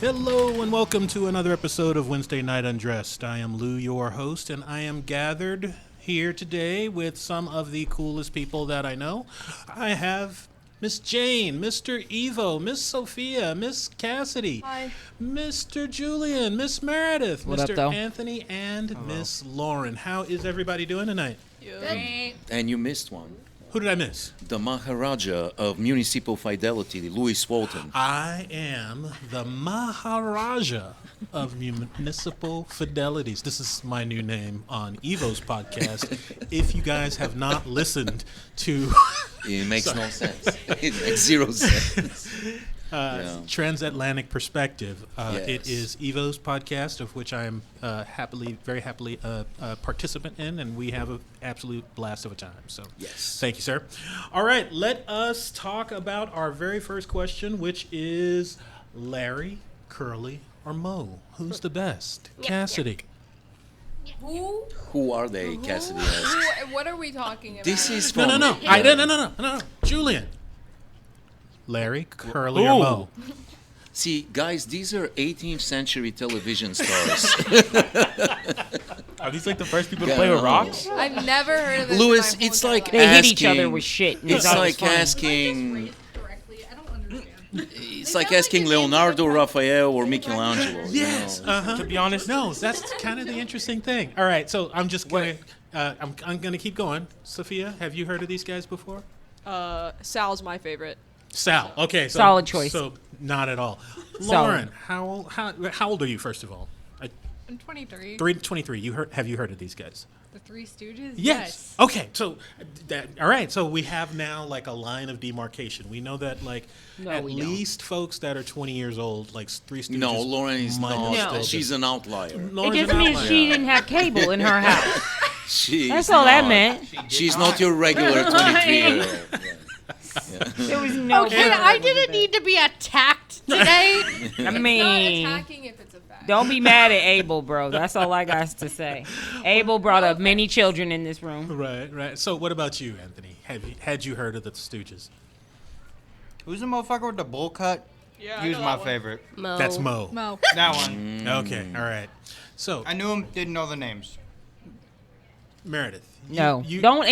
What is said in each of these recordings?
Hello and welcome to another episode of Wednesday Night Undressed. I am Lou, your host, and I am gathered here today with some of the coolest people that I know. I have Miss Jane, Mr. Evo, Miss Sofia, Miss Cassidy, Hi. Mr. Julian, Miss Meredith, What Mr. up, though? Anthony, and Miss Lauren. How is everybody doing tonight? Good. And you missed one. Who did I miss? The Maharaja of Municipal Fidelity, Louis Walton. I am the Maharaja of Municipal Fidelities. This is my new name on Evo's podcast. If you guys have not listened to It makes no sense. It makes zero sense. Transatlantic Perspective, Yes. it is Evo's podcast, of which I am very happily a participant in, and we have an absolute blast of a time. So, Yes. Thank you, sir. All right, let us talk about our very first question, which is Larry, Curley, or Mo? Who's the best? Cassidy. Who are they, Cassidy asks. What are we talking about? This is from... No. Julian. Larry, Curly, or Mo? See, guys, these are 18th century television stars. Are these like the first people to play with rocks? I've never heard of this. Louis, in my whole it's entire like life. They hit each asking- other with shit. and they It's thought it like was funny. asking... Directly, I don't understand. It's like asking Leonardo, Raphael, or Michelangelo. Yes. You know? To be honest, No, that's kind of the interesting thing. All right, so I'm just going to... I'm going to keep going. Sophia, have you heard of these guys before? Sal's my favorite. Sal. Okay. So, Solid choice. So not at all. Solid. Lauren, how old are you, first of all? I'm 23. 23. Have you heard of these guys? The Three Stooges? Yes. Okay. So, all right. So we have now like a line of demarcation. We know that like No, at we don't. least folks that are 20 years old, like Three Stooges. No, Lauren is might not. still She's an outlier. It Lauren's an doesn't mean outlier. she didn't have cable in her house. She's That's all that not. meant. She's not your regular 23-year-old. There was no. Okay, I didn't need to be attacked today. I Not mean, attacking if it's a fact. don't be mad at Abel, bro. That's all I got to say. Abel brought up many children in this room. Right. So what about you, Anthony? Had you heard of the Stooges? who's the motherfucker with the bowl cut? Yeah, He was my favorite. Mo. That's Mo. Mo. That one. Okay. All right. So I knew him, didn't know the names. Meredith. No, you, I don't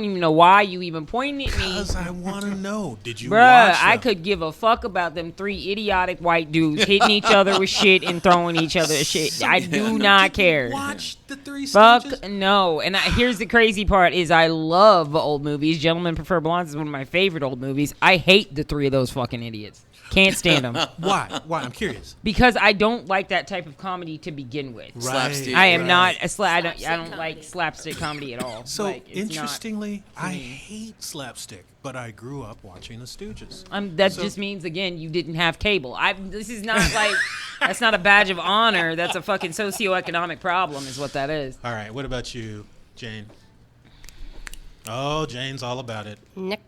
even know why you even pointing at me. Because I want to know. Did you Bruh, watch I them? could give a fuck about them three idiotic white dudes hitting each other with shit and throwing each other shit. I do not care. Watch the Three Fuck Stooges? no. And here's the crazy part is I love old movies. Gentlemen Prefer Blondes is one of my favorite old movies. I hate the three of those fucking idiots. Can't stand them. Why? I'm curious. Because I don't like that type of comedy to begin with. Slapstick. I am right. not a I don't Slapstick like comedy. slapstick comedy at all. So Like, it's not- interestingly, I hate slapstick, but I grew up watching the Stooges. That So- just means again you didn't have cable. This is not like that's not a badge of honor. That's a fucking socioeconomic problem, is what that is. All right. What about you, Jane? Oh, Jane's all about it. Nick.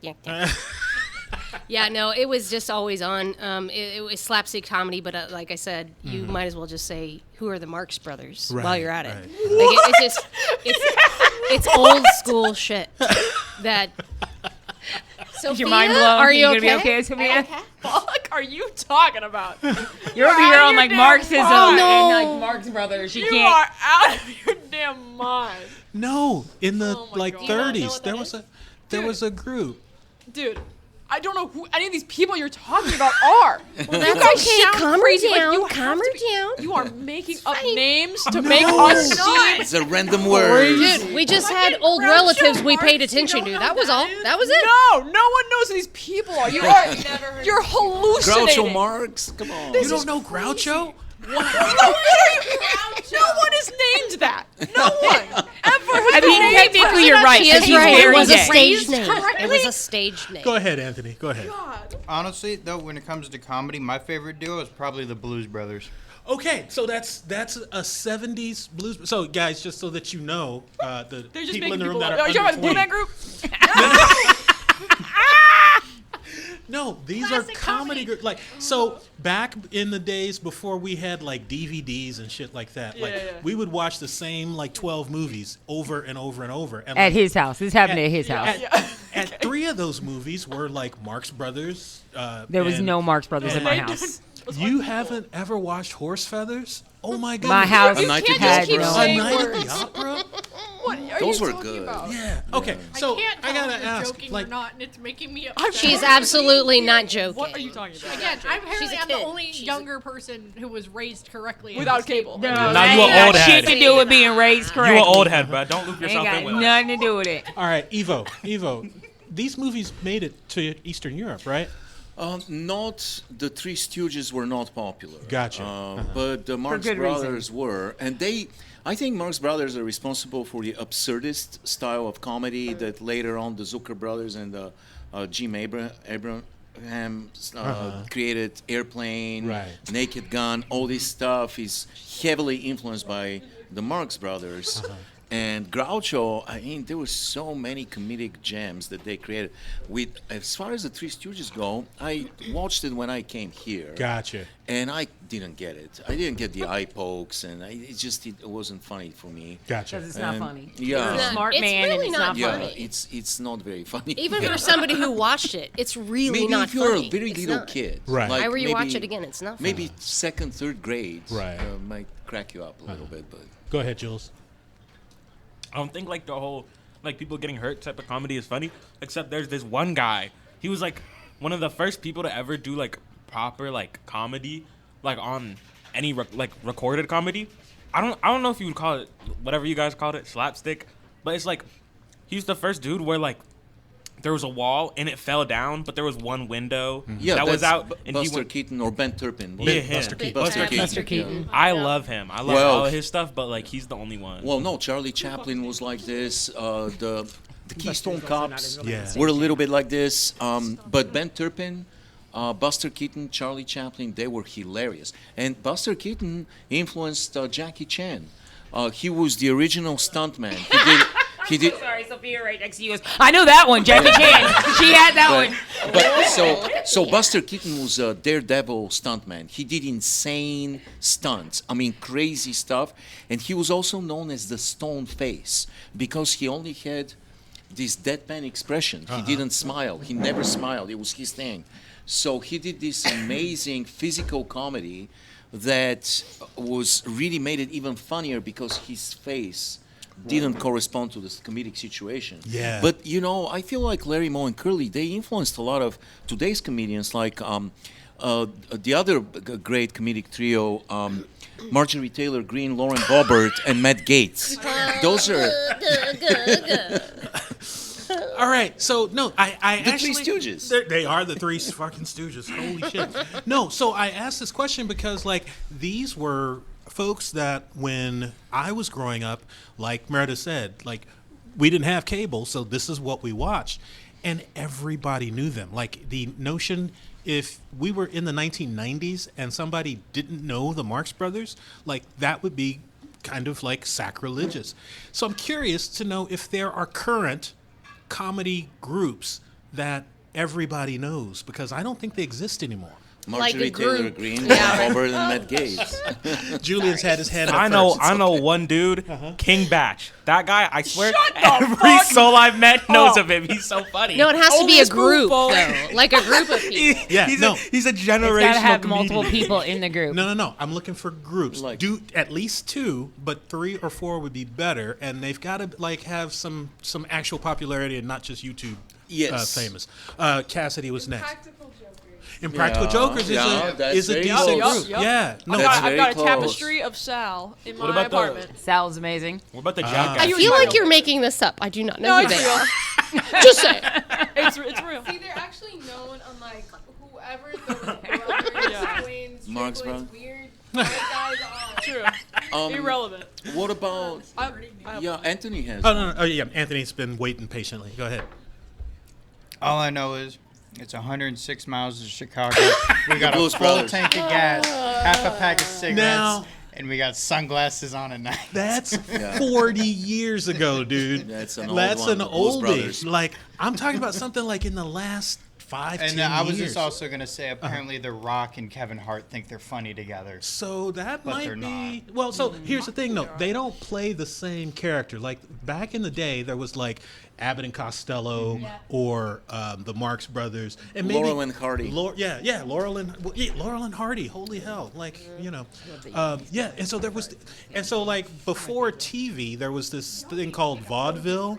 Yeah, no, it was just always on. It was slapstick comedy, but like I said, you might as well just say, "Who are the Marx Brothers?" while Right, you're at it. right. Like, it's just, it's old school shit. That. Sophia, Is your mind blown? are you gonna okay? be okay, Sophia? Fuck are you talking about? You're over here on like damn Marxism mind. No. and like Marx Brothers. You You can't. are out of your damn mind. No, in the Oh my like God. Do you not know 30s, what there that was is? there Dude. was a group. Dude, I don't know who any of these people you're talking about are. Well, You that's guys okay. sound Calm her crazy. Like, down. you have Calm to her be- down. You are making up fine. names to No. make us seem. It's a random word. Dude, we just had old Groucho relatives we Marx, paid you attention don't to. know That was who all. is? That was it. No one knows who these people are. You are. You're hallucinating. Groucho Marx? Come on. You don't know Groucho? No one has named that. No one ever has I mean, named technically that. you're right. She 'cause is he's right. It very was a gay. stage name. correctly? It was a stage name. Go ahead, Anthony. Go ahead. God. Honestly, though, when it comes to comedy, my favorite duo is probably the Blues Brothers. Okay, so that's a 70s blues. So guys, just so that you know, the They're just people in making the room people. that are Are you talking under about the 20. Blue Man Group? No, these are comedy groups. Like, so back in the days before we had like DVDs and shit like that, like Yeah. we would watch the same like 12 movies over and over and over. And At like, his house. This happened at his house. at 3 of those movies were like Marx Brothers. There was and- no Marx Brothers in my and- house. You haven't ever watched Horse Feathers? Oh my goodness. My house A Night at the had keep Opera. A saying Night at words. the Opera? What are Those you were talking good. about? Yeah. Okay. So I can't I tell gotta if you're ask, joking like, or not, and it's making me upset. She's absolutely not joking. What are you talking about? Again, apparently She's a I'm the kid. only She's a- younger person who was raised correctly. at Without this cable. table. No, Now that you ain't an got old shit head. to do with being raised correctly. You an old head, bro. Don't loop Ain't yourself got in with it. nothing to do with it. all right, Evo. These movies made it to Eastern Europe, right? Not the Three Stooges were not popular. Gotcha. But the Marx good Brothers were, and I think Marx Brothers are responsible for the absurdist style of comedy that later on the Zucker brothers and Jim Abraham created. Airplane, Right. Naked Gun, all this stuff is heavily influenced by the Marx Brothers. And Groucho, I mean, there were so many comedic gems that they created. As far as the Three Stooges go, I watched it when I came here. Gotcha. And I didn't get it. I didn't get the eye pokes, and it wasn't funny for me. Gotcha. Because it's not And- funny. Yeah. You're a smart It's man really and it's not not funny. funny. It's not very funny. Even for somebody who watched it, it's really maybe not if you're funny. a very It's little not. kid, Right. like I rewatch maybe- it again. It's not funny. Maybe second, third grade, Right. might crack you up a little bit, but. Go ahead, Jules. I don't think like the whole like people getting hurt type of comedy is funny. Except there's this one guy. He was like one of the first people to ever do like proper like comedy, like on any recorded comedy. I don't know if you would call it whatever you guys called it, slapstick, but it's like he's the first dude where like there was a wall and it fell down, but there was one window Yeah, that was that's out. And he Buster went, Keaton or Ben Turpin. Yeah, him. Buster Keaton. Buster Keaton. I love him. I love Well- all of his stuff, but like he's the only one. Well, no, Charlie Chaplin was like this. The Keystone Cops Yeah. were a little bit like this. But Ben Turpin, Buster Keaton, Charlie Chaplin, they were hilarious. And Buster Keaton influenced Jackie Chan. He was the original stuntman. He did. Sorry, Sophia right next to you goes, I know that one, Jackie Chan. She had that one. But so Buster Keaton was a daredevil stuntman. He did insane stunts. I mean, crazy stuff. And he was also known as the Stone Face because he only had this deadpan expression. He didn't smile. He never smiled. It was his thing. So he did this amazing physical comedy that was really made it even funnier because his face didn't correspond to the comedic situation. Yeah. But you know, I feel like Larry Moe and Curley, they influenced a lot of today's comedians, like the other great comedic trio, Marjorie Taylor Greene, Lauren Boebert, and Matt Gaetz. Those are All right, so no, I the actually Three Stooges. They are the Three fucking Stooges. Holy shit! No, so I asked this question because like these were folks that when I was growing up, like Meredith said, like we didn't have cable, so this is what we watched, and everybody knew them. Like the notion, if we were in the 1990s and somebody didn't know the Marx Brothers, like that would be kind of like sacrilegious. So I'm curious to know if there are current comedy groups that everybody knows, because I don't think they exist anymore. Marjorie Like a Taylor group. Greene, Yeah. Lauren Boebert, and Matt Gaetz. Julian's had his hand up I know first. one dude, King Batch. That guy, I swear, Shut the every fuck soul I've met knows up. of him. He's so funny. No, it has to Only be a a group, spoonful. though. Like a group of people. Yeah, he's no. he's a It's generational got to have comedian. multiple people in the group. No. I'm looking for groups. Like- Do at least two, but 3 or 4 would be better, and they've got to like have some actual popularity and not just YouTube Yes. famous. Cassidy was next. Practical Jokers. Impractical Yeah, Jokers yeah, that's is a very decent close. group. Yeah, no, That's I've very got a close. tapestry of Sal in What my about the- apartment. Sal's amazing. What about the Jackass? I you feel was like real. you're making this up. I do not know No, who it's they real. are. Just say. It's real. See, they're actually known on like whoever the brothers, Yeah. twins, Marx triplets, Brothers. weird white guys are. True. Irrelevant. What about? I Yeah, Anthony has. Oh, no. Oh, yeah. Anthony's been waiting patiently. Go ahead. All I know is it's 106 miles to Chicago. We got a Blues full Brothers. tank of gas, half a pack of cigarettes, Now- and we got sunglasses on at night. That's Yeah. 40 years ago, dude. That's an old That's one, an the Blues oldie. Brothers. Like, I'm talking about something like in the last 5, And 10 I was years. just also going to say, apparently The Rock and Kevin Hart think they're funny together. So that But might they're be well. So here's the thing, though. They don't play the same character. Like back in the day, there was like Abbott and Costello or the Marx Brothers, and maybe Laurel and Hardy. Laurel and Hardy. Holy hell! Like and so there was, and so like before TV, there was this thing called vaudeville,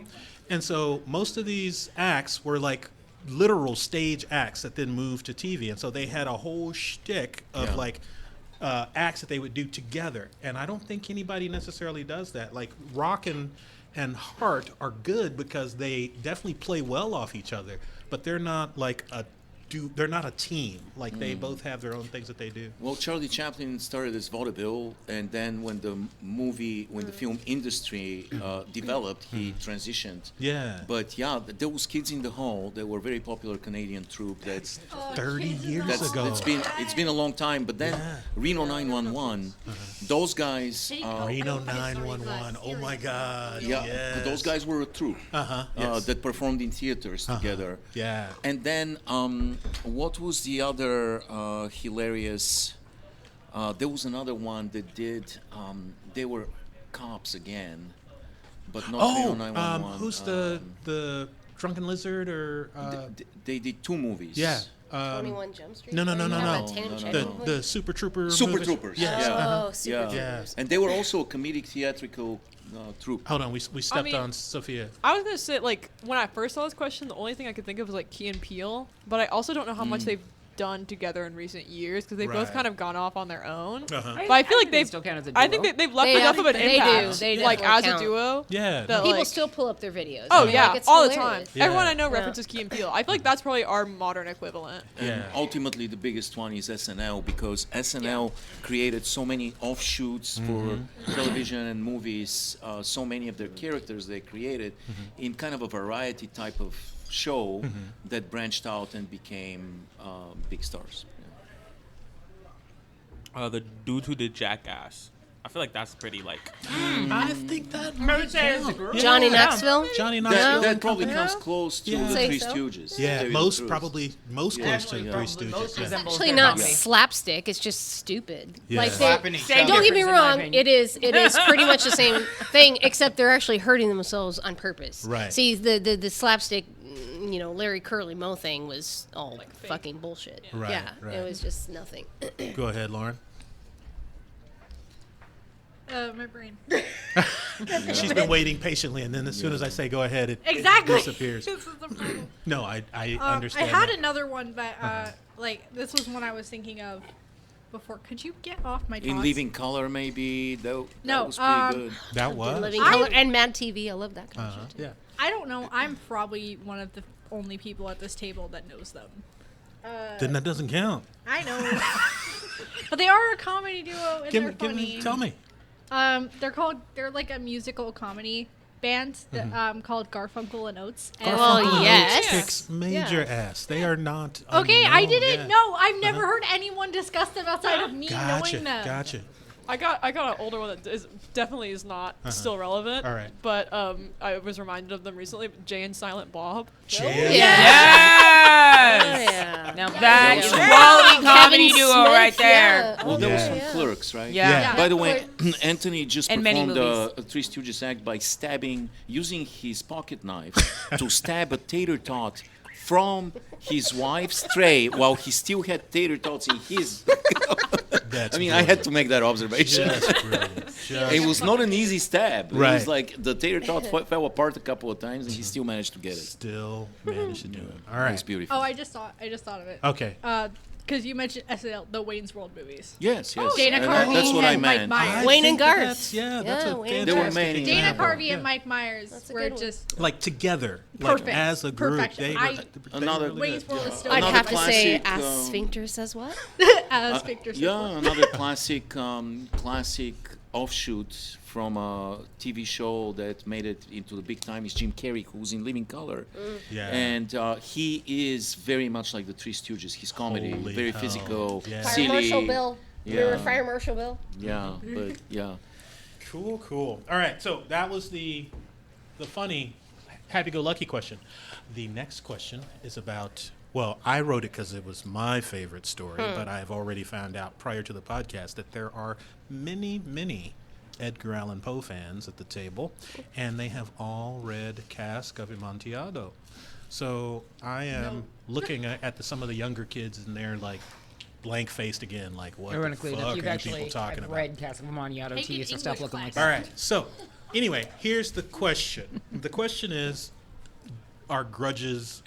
and so most of these acts were like literal stage acts that then moved to TV, and so they had a whole shtick of like acts that they would do together. And I don't think anybody necessarily does that. Like Rock and Hart are good because they definitely play well off each other, but they're not like they're not a team. Like they both have their own things that they do. Well, Charlie Chaplin started as vaudeville, and then when the film industry developed, he transitioned. Yeah. But yeah, those Kids in the Hall, they were a very popular Canadian troupe. That's 30 years ago. it's been a long time. But then Reno 911, those guys. Reno 911. Oh my God. Yeah, Yes. those guys were a troupe Yes. that performed in theaters together. Yeah. And then what was the other hilarious? There was another one that did. They were cops again, but not Reno 911. Who's the Drunken Lizard or? They did 2 movies. Yeah. 21 Jump Street. No. No. The Super Trooper. Super movies? Troopers. Yes. Oh, Super Yeah. Troopers. And they were also a comedic theatrical troupe. Hold on, we stepped mean- on Sophia. I was gonna say, like, when I first saw this question, the only thing I could think of was like Key and Peele, but I also don't know how much they've done together in recent years because they've both Right. kind of gone off on their own. Uh-huh. But I feel like they they've still count as a I think duo. that they've left They enough of an they do. impact, They like definitely as count. a duo. Yeah. that, People like- still pull up their videos. Oh I mean, yeah, like, it's all the hilarious. time. Yeah. Everyone I know Yeah. references Key and Peele. I feel like that's probably our modern equivalent. And Yeah. ultimately, the biggest one is SNL because SNL created so many offshoots for television and movies. So many of their characters they created in kind of a variety type of show that branched out and became big stars. The dude who did Jackass. I feel like that's pretty like. I think that might count. Johnny Yeah. Knoxville. Johnny That, Knoxville. that probably comes close to Yeah. the Say Three so? Stooges. to Yeah, tell you the most truth. probably most close to the Three Stooges. Yeah. Actually, not slapstick. It's just stupid. Yeah. Like Slapping each Same other. don't get me difference, in my wrong. opinion. It is pretty much the same thing, except they're actually hurting themselves on purpose. Right. See, the slapstick, Larry Curly Moe thing was all fucking bullshit. Right, Yeah, right. it was just nothing. Go ahead, Lauren. My brain. She's been waiting patiently, and then as soon as I say go ahead, it Exactly. disappears. This is the problem. No, I I understand. had that. another one, but like this was one I was thinking of before. Could you get off my In thoughts? Living Color, maybe. That No, was pretty good. That was. Living I- Color and Mad TV. I love that kind of Uh-huh. shit. Yeah. I don't know. I'm probably one of the only people at this table that knows them. Then that doesn't count. I know, but they are a comedy duo and they're funny. Tell me. They're like a musical comedy band that, called Garfunkel and Oates. And- Well, Garfunkel and Oates yes. kicks major ass. They are not. Okay, I unknown, didn't yeah. know. I've never heard anyone discuss them outside of me Gotcha. knowing them. Gotcha. I got an older one that definitely is not still relevant. All right. But I was reminded of them recently. Jay and Silent Bob. Jay. Yes. Oh, yeah. Now that's Yeah. quality comedy Kevin duo Smith, right there. yeah. Well, that was Yeah. from Clerks, right? Yeah. Yeah. By the way, Anthony just And many performed a Three Stooges act by using his pocket knife to stab a tater tot from his wife's tray while he still had tater tots in his. That's I mean, I had to make that observation. Just brilliant. Just It was not an easy stab. It Right. was like the tater tot fell apart a couple of times, and he still managed to get it. still managed to do it. All It was right. beautiful. Oh, I just thought of it. Okay. Because you mentioned SNL, the Wayne's World movies. Yes, yes. Dana And Carvey that's what I and Mike meant. Myers. Wayne think and Garth. That's, yeah, that's Yeah, a Wayne and There were fantastic many. Dana example. Carvey Yeah. and Mike Myers That's a were good one. just Like together, like Perfect. as a group. Perfection. They were, I- they Another- really Wayne's did. World is still I'd Another have to say, classic, Ass Sphincter says what? as Victor said. Yeah, another classic offshoot from a TV show that made it into the big time is Jim Carrey, who's in Living Color. Yeah. And he is very much like the Three Stooges. His comedy, Holy very hell. Yeah. Yeah. Fire silly. Marshal Bill. Yeah. Remember Fire Marshal Bill? Yeah, but yeah. Cool. All right, so that was the funny happy-go-lucky question. The next question is about Well, I wrote it because it was my favorite story, but I have already found out prior to the podcast that there are many, many Edgar Allan Poe fans at the table, and they have all read Cask of Amontillado. So I am looking at some of the younger kids, and they're like blank-faced again, like, what the fuck are you people talking about? read Cask of Amontillado to you, so stop looking like All that. right, so anyway, here's the question. The question is, are grudges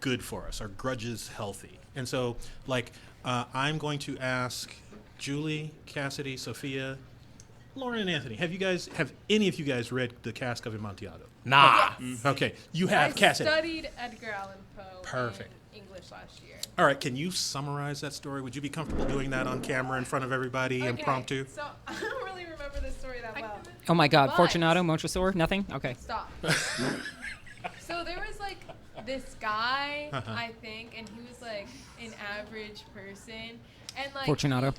good for us? Are grudges healthy? And so, like, I'm going to ask Julie, Cassidy, Sophia, Lauren, and Anthony. Have any of you guys read The Cask of Amontillado? Nah. Okay, you have, Cassidy. I studied Edgar Allan Poe Perfect. in English last year. All right, can you summarize that story? Would you be comfortable doing that on camera in front of everybody, impromptu? So I don't really remember the story that well. Oh my God, But- Fortunato, Montresor, nothing? Okay. Stop. So there was like this guy, I think, and he was like an average person, and like Fortunato.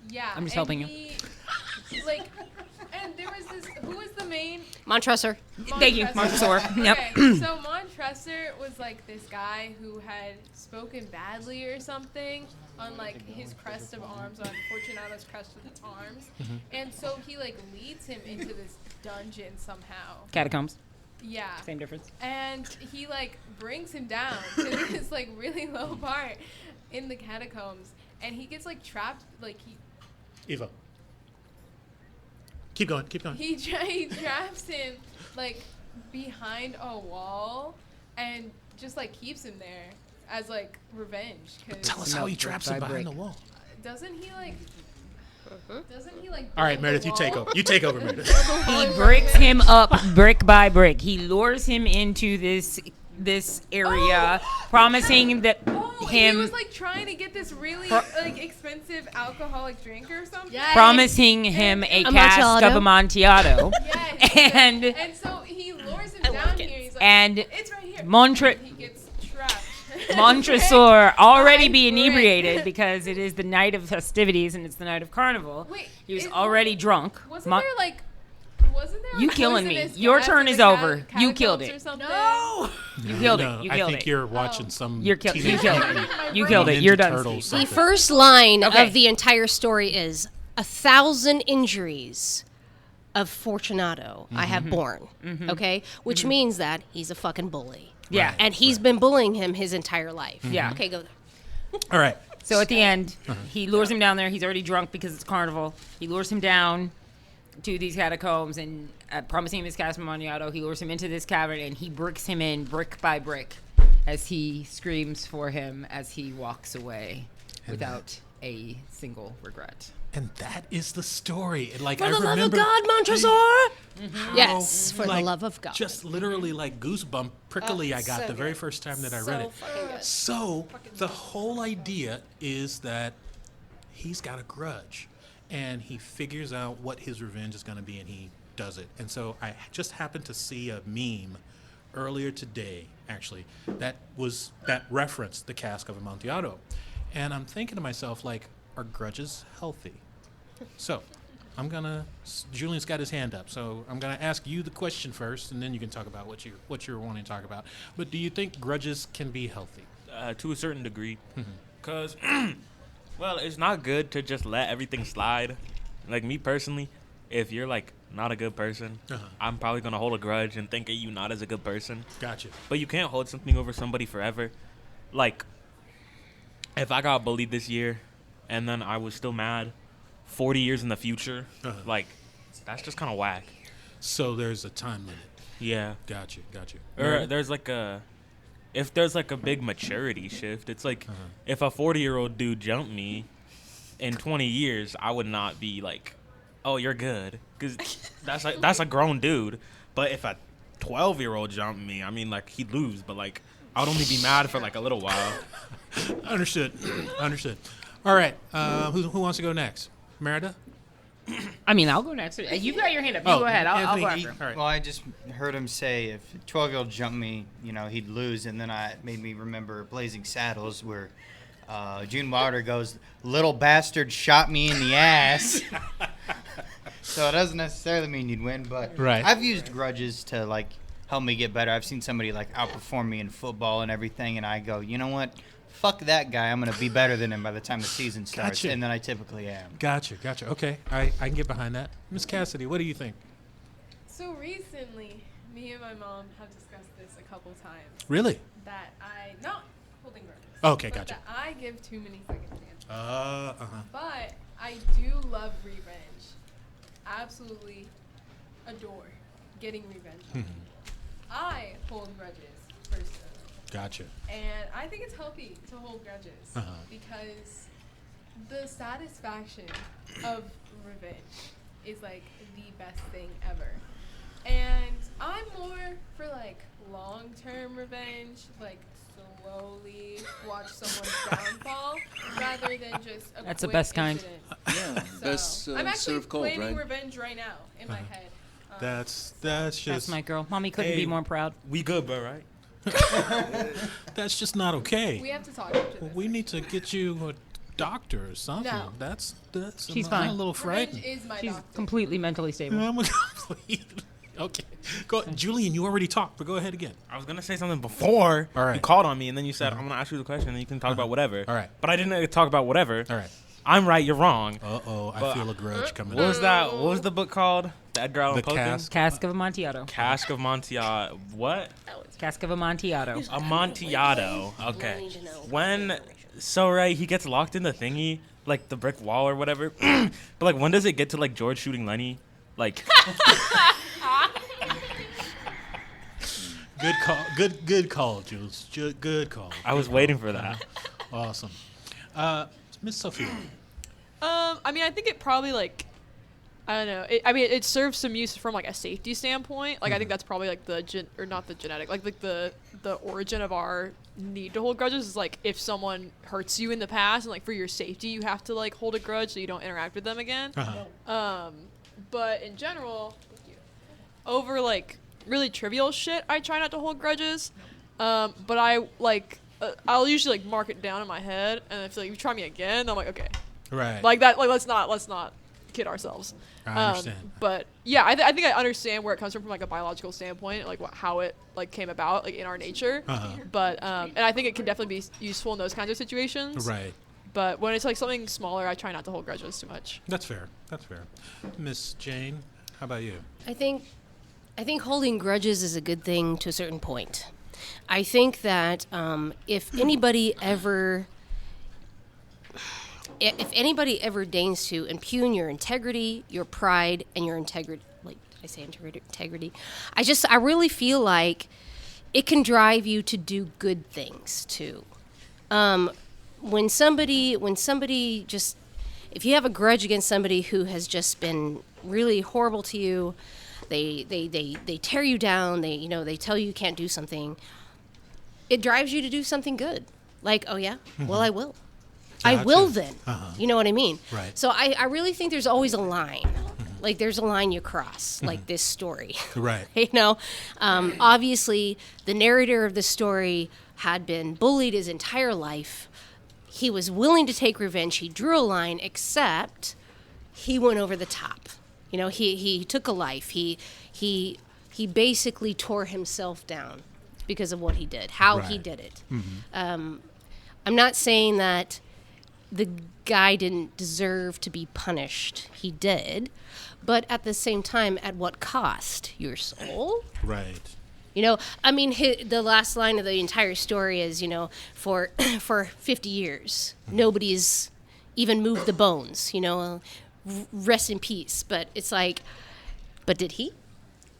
yeah, I'm just and helping you. he, like, and there was this. Who was the main? Montressor. Thank you, Montresor. Yep. Okay, so Montressor was like this guy who had spoken badly or something on like his crest of arms, on Fortunato's crest of arms, and so he like leads him into this dungeon somehow. Catacombs. Yeah. Same difference. And he like brings him down to this like really low part in the catacombs, and he gets like trapped. Like Eva. Keep going. he traps him like behind a wall, and just like keeps him there as like revenge. Cause Tell us how he traps him behind the wall. doesn't he like? Doesn't he like? All right, build Meredith, the you take wall? over. You take over, Meredith. He bricks him up brick by brick. He lures him into this area, promising that He was like trying to get this really like expensive alcoholic drink or something. Yes. promising him a cask Amontillado. of Amontillado. Yes. And So he lures him down here. He's like, and it's right here. Montre- And he gets trapped. Montresor already be Brick. inebriated because it is the night of festivities and it's the night of carnival. Wait, he was is- already drunk. Wasn't Mon- there like? Wasn't there? You a killing me. poisonous Your gas turn in is the over. You killed catacombs it. or something? You killed No, it. You I killed think it. you're watching some You're killed. You teenage killed movie. it. You killed it. Ninja You're done. Turtles Steve. The something. first line Okay. of the entire story is 1,000 injuries of Fortunato I have borne. Okay? Which means that he's a fucking bully. Yeah. And he's been bullying him his entire life. Yeah. Okay, go there. All right. So at the end, he lures him down there. He's already drunk because it's carnival. He lures him down to these catacombs and promising him his cask of Amontillado. He lures him into this cavern and he bricks him in brick by brick as he screams for him as he walks away without a single regret. And that is the story. Like, For I the love of remember God, Montresor! how, Yes, for the like, love of God. Just literally like goosebump prickly I got so the very good. first time that I read it. fucking good. So the whole idea is that he's got a grudge and he figures out what his revenge is going to be and he does it. And so I just happened to see a meme earlier today, actually, that referenced the Cask of Amontillado. And I'm thinking to myself, like, are grudges healthy? So Julian's got his hand up, so I'm gonna ask you the question first, and then you can talk about what you're wanting to talk about. But do you think grudges can be healthy? To a certain degree, because well, it's not good to just let everything slide. Like me personally, if you're like not a good person, I'm probably gonna hold a grudge and think of you not as a good person. Gotcha. But you can't hold something over somebody forever. Like, if I got bullied this year, and then I was still mad 40 years in the future, like, that's just kind of whack. So there's a time limit. Yeah. Gotcha. Or there's like if there's like a big maturity shift, it's like if a 40-year-old dude jumped me in 20 years, I would not be like, oh, you're good. Because that's a grown dude. But if a 12-year-old jumped me, I mean, like, he'd lose. But, like, I would only be mad for, like, a little while. Understood. All right. Who wants to go next? Meredith? I mean, I'll go next. You've got your hand up. You go ahead. I'll go Anthony, after. all right. Well, I just heard him say if a 12-year-old jumped me, he'd lose. And then it made me remember Blazing Saddles where Gene Wilder goes, little bastard shot me in the ass. So it doesn't necessarily mean you'd win, but Right. I've used grudges to, like, help me get better. I've seen somebody like outperform me in football and everything, and I go, you know what? Fuck that guy. I'm going to be better than him by the time the season starts. Gotcha. And then I typically am. Gotcha. Okay, I can get behind that. Miss Cassidy, what do you think? So recently, me and my mom have discussed this a couple times. Really? That I not holding grudges. Okay, but gotcha. That I give too many second chances. Uh-huh. But I do love revenge. Absolutely adore getting revenge. I hold grudges personally. Gotcha. And I think it's healthy to hold grudges because the satisfaction of revenge is like the best thing ever. And I'm more for like long-term revenge, like slowly watch someone's downfall rather than just a That's the quick best kind. incident. Yeah, best I'm actually serve cold, planning right? revenge right now in my head. That's just That's my girl. Mommy couldn't be more proud. We good, bro, right? that's just not okay. We have to talk after this. We need to get you a doctor or something. No. That's She's I'm fine. a little Revenge frightened. is my She's doctor. completely mentally stable. I'm complete. Okay. Go, Julian, you already talked, but go ahead again. I was gonna say something before All right. you called on me, and then you said I'm gonna ask you the question, and you can talk about whatever. All right. But I didn't talk about whatever. All right. I'm right, you're wrong. I But- feel a grudge coming What up. was that? What was the book called? The Edgar Allan The Poe Cask. Cask of Amontillado. Cask of Amontillado. What? Cask of Amontillado. Amontillado. Okay. Wanting to know When right, he gets locked in the thingy, like the brick wall or whatever. But like, when does it get to like George shooting Lenny? Like, Good call. Good call, Jules. Good call. I was waiting for that. Awesome. Miss Sophia. I mean, I think it probably like, I don't know. It serves some use from like a safety standpoint. Like I think that's probably like not the genetic, like the origin of our need to hold grudges is like if someone hurts you in the past and like for your safety you have to like hold a grudge so you don't interact with them again. But in general, over like really trivial shit, I try not to hold grudges. But I like I'll usually like mark it down in my head, and if like you try me again, I'm like okay. Right. Like that. Like let's not kid ourselves. I understand. But yeah, I think I understand where it comes from like a biological standpoint, like how it like came about, like in our nature. But and I think it can definitely be useful in those kinds of situations. Right. But when it's like something smaller, I try not to hold grudges too much. That's fair. Miss Jane, how about you? I think holding grudges is a good thing to a certain point. I think that if anybody ever deigns to impugn your integrity, your pride, and your integrity, like I say integrity, I really feel like it can drive you to do good things too. When somebody just, if you have a grudge against somebody who has just been really horrible to you, they tear you down, they tell you can't do something, it drives you to do something good. Like, oh yeah, well I will. I will then. You know what I mean? Right. So I really think there's always a line. Like there's a line you cross, like this story. Right. You know? Obviously, the narrator of the story had been bullied his entire life. He was willing to take revenge. He drew a line, except he went over the top. You know, he took a life. He basically tore himself down because of what he did, how he did it. I'm not saying that the guy didn't deserve to be punished. He did. But at the same time, at what cost? Your soul? Right. You know, I mean, the last line of the entire story is, you know, for 50 years, nobody's even moved the bones, you know, rest in peace. But it's like, but did he?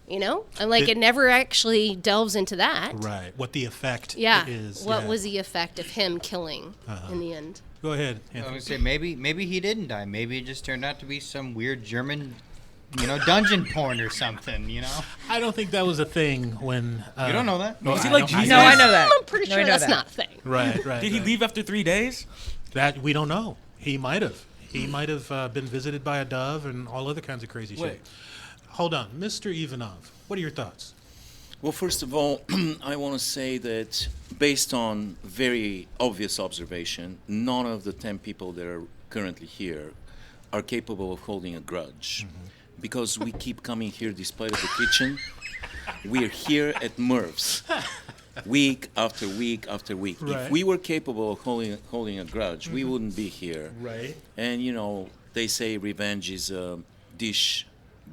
You know? And like, it never actually delves into that. Right. What the effect is. What was the effect of him killing in the end? Go ahead, I Anthony. was gonna say maybe he didn't die. Maybe it just turned out to be some weird German, dungeon porn or something. I don't think that was a thing when... You don't know that? No, Is he I like don't- Jesus? No, I know that. I'm pretty No, I sure know that's that. not a thing. Right. Did he leave after 3 days? That we don't know. He might have. He might have been visited by a dove and all other kinds of crazy shit. Hold on. Mr. Ivanov, what are your thoughts? Well, first of all, I want to say that based on very obvious observation, none of the 10 people that are currently here are capable of holding a grudge. Because we keep coming here despite of the kitchen. we're here at Merv's week after week after week. Right. If we were capable of holding a grudge, we wouldn't be here. Right. And, you know, they say revenge is a dish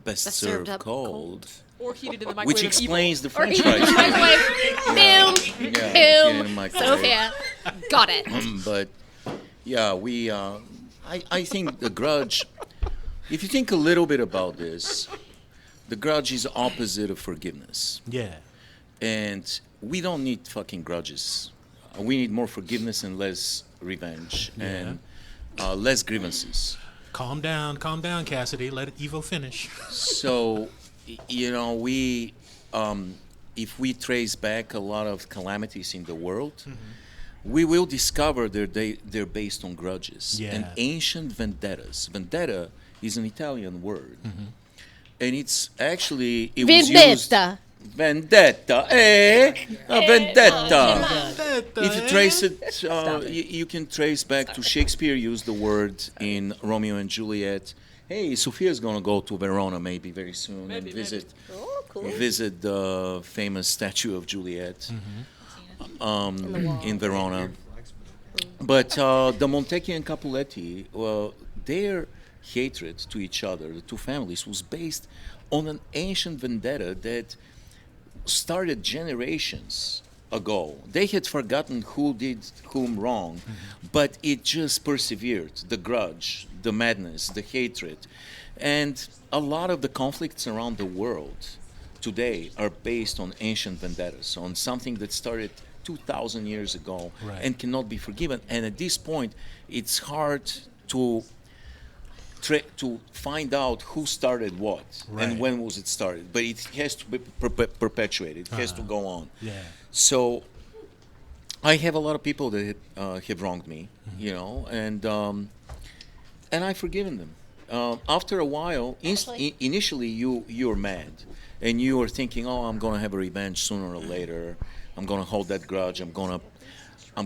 best Best served served up cold. Or heated in the microwave. Which of evil. explains the Or French eat fries. the microwave. Boom. Yeah, heated in the Boom. microwave. Sophia. Got it. But yeah, I think the grudge, if you think a little bit about this, the grudge is opposite of forgiveness. Yeah. And we don't need fucking grudges. We need more forgiveness and less revenge and less grievances. Calm down, Cassidy. Let Evo finish. So, you know, if we trace back a lot of calamities in the world, we will discover they're based on grudges and ancient vendettas. Vendetta is an Italian word, and it's actually it was used. Vendetta, a vendetta. If you trace it, you can trace back to Shakespeare. Used the word in Romeo and Juliet. Hey, Sofia's gonna go to Verona maybe very soon and visit the famous statue of Juliet in Verona. But the Montecchi and Capuletti, well, their hatred to each other, the two families, was based on an ancient vendetta that started generations ago. They had forgotten who did whom wrong, but it just persevered. The grudge, the madness, the hatred. And a lot of the conflicts around the world today are based on ancient vendettas, on something that started 2,000 years ago and cannot be forgiven. And at this point, it's hard to find out who started what and when was it started. But it has to be perpetuated. It has to go on. Yeah. So I have a lot of people that have wronged me, you know, and I've forgiven them. After a while, initially you're mad, and you are thinking, oh, I'm gonna have a revenge sooner or later. I'm gonna hold that grudge. I'm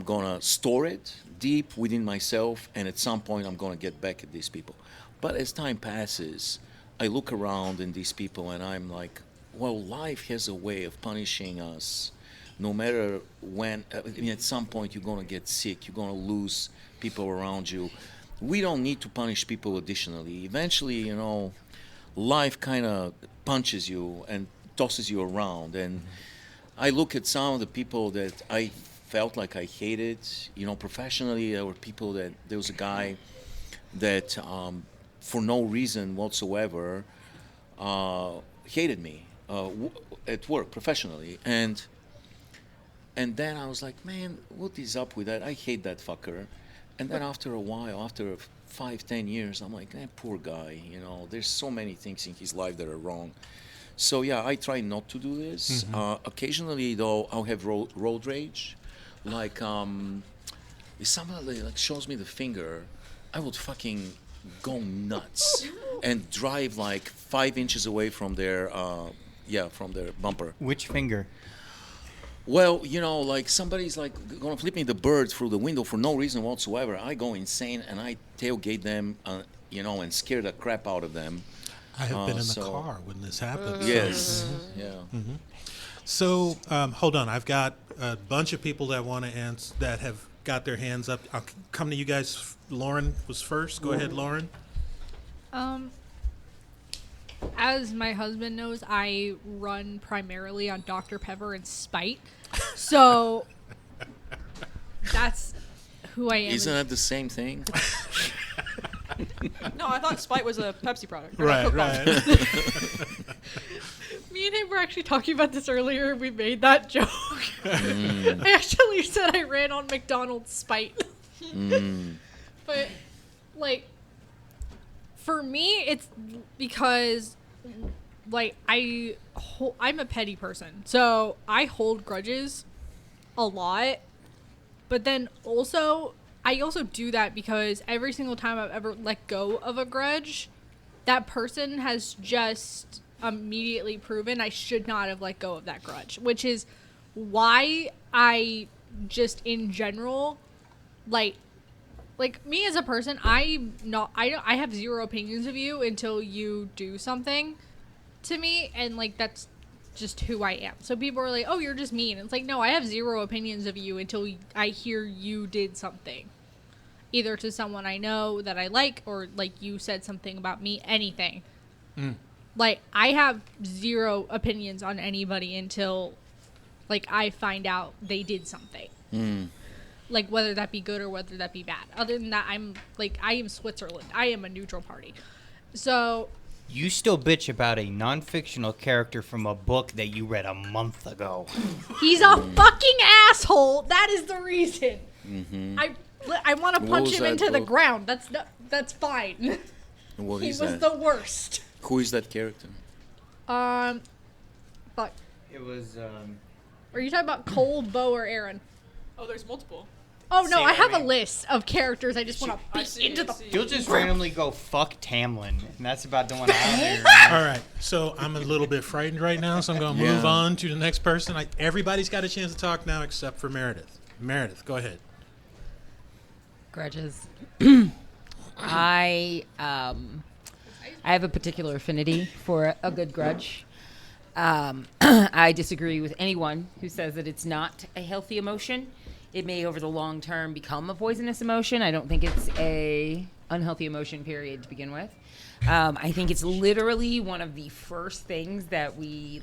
gonna store it deep within myself, and at some point I'm gonna get back at these people. But as time passes, I look around in these people, and I'm like, well, life has a way of punishing us. No matter when, I mean, at some point you're gonna get sick. You're gonna lose people around you. We don't need to punish people additionally. Eventually, you know, life kind of punches you and tosses you around. And I look at some of the people that I felt like I hated. You know, professionally, there was a guy that for no reason whatsoever hated me at work professionally. And then I was like, man, what is up with that? I hate that fucker. And then after a while, after 5-10 years, I'm like, poor guy, you know, there's so many things in his life that are wrong. So yeah, I try not to do this. Occasionally, though, I'll have road rage. Like, if somebody like shows me the finger, I would fucking go nuts and drive like 5 inches away from their bumper. Which finger? Well, you know, like somebody's like gonna flip me the bird through the window for no reason whatsoever. I go insane and I tailgate them, you know, and scare the crap out of them. I have been in the car when this happened. Yes. Yeah. So hold on, I've got a bunch of people that want to answer that have got their hands up. I'll come to you guys. Lauren was first. Go ahead, Lauren. As my husband knows, I run primarily on Dr. Pepper and Spite. So that's who I am. Isn't that the same thing? No, I thought Spite was a Pepsi product. Right. Me and him were actually talking about this earlier. We made that joke. I actually said I ran on McDonald's Spite. But, like, for me, it's because, like, I'm a petty person. So I hold grudges a lot. But then also, I also do that because every single time I've ever let go of a grudge, that person has just immediately proven I should not have let go of that grudge, which is why I just in general like me as a person, I have zero opinions of you until you do something to me, and like that's just who I am. So people are like, oh, you're just mean. It's like, no, I have zero opinions of you until I hear you did something. Either to someone I know that I like, or like you said something about me, anything. Like, I have zero opinions on anybody until, like, I find out they did something. Like, whether that be good or whether that be bad. Other than that, I'm, like, I am Switzerland. I am a neutral party. So... You still bitch about a non-fictional character from a book that you read a month ago. He's a fucking asshole. That is the reason. I want to punch him into the ground. That's fine. What He is was that? the worst. Who is that character? Fuck. It was, Are you talking about Cole, Bo, or Aaron? Oh, there's multiple. Oh, no, See, I have I a mean- list of characters I just want to I beat see, into I the... see. You'll just randomly go, fuck Tamlin, and that's about the one I have. All right, so I'm a little bit frightened right now, so I'm going to move on to the next person. Everybody's got a chance to talk now except for Meredith. Meredith, go ahead. Grudges. I have a particular affinity for a good grudge. I disagree with anyone who says that it's not a healthy emotion. It may, over the long term, become a poisonous emotion. I don't think it's a unhealthy emotion, period, to begin with. I think it's literally one of the first things that we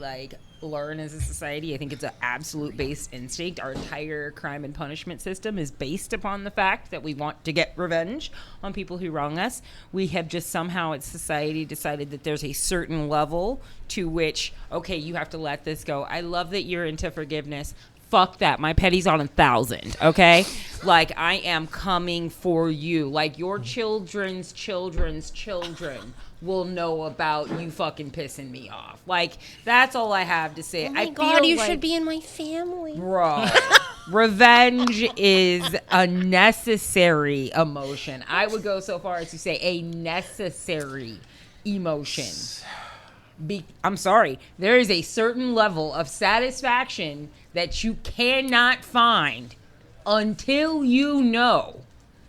learn as a society. I think it's an absolute base instinct. Our entire crime and punishment system is based upon the fact that we want to get revenge on people who wrong us. We have just somehow, as society, decided that there's a certain level to which, okay, you have to let this go. I love that you're into forgiveness. Fuck that. My petty's on 1,000, okay? Like, I am coming for you. Like, your children's children's children will know about you fucking pissing me off. Like, that's all I have to say. Oh my I God, feel you like, should be in my family. bro, revenge is a necessary emotion. I would go so far as to say a necessary emotion. I'm sorry. There is a certain level of satisfaction that you cannot find until you know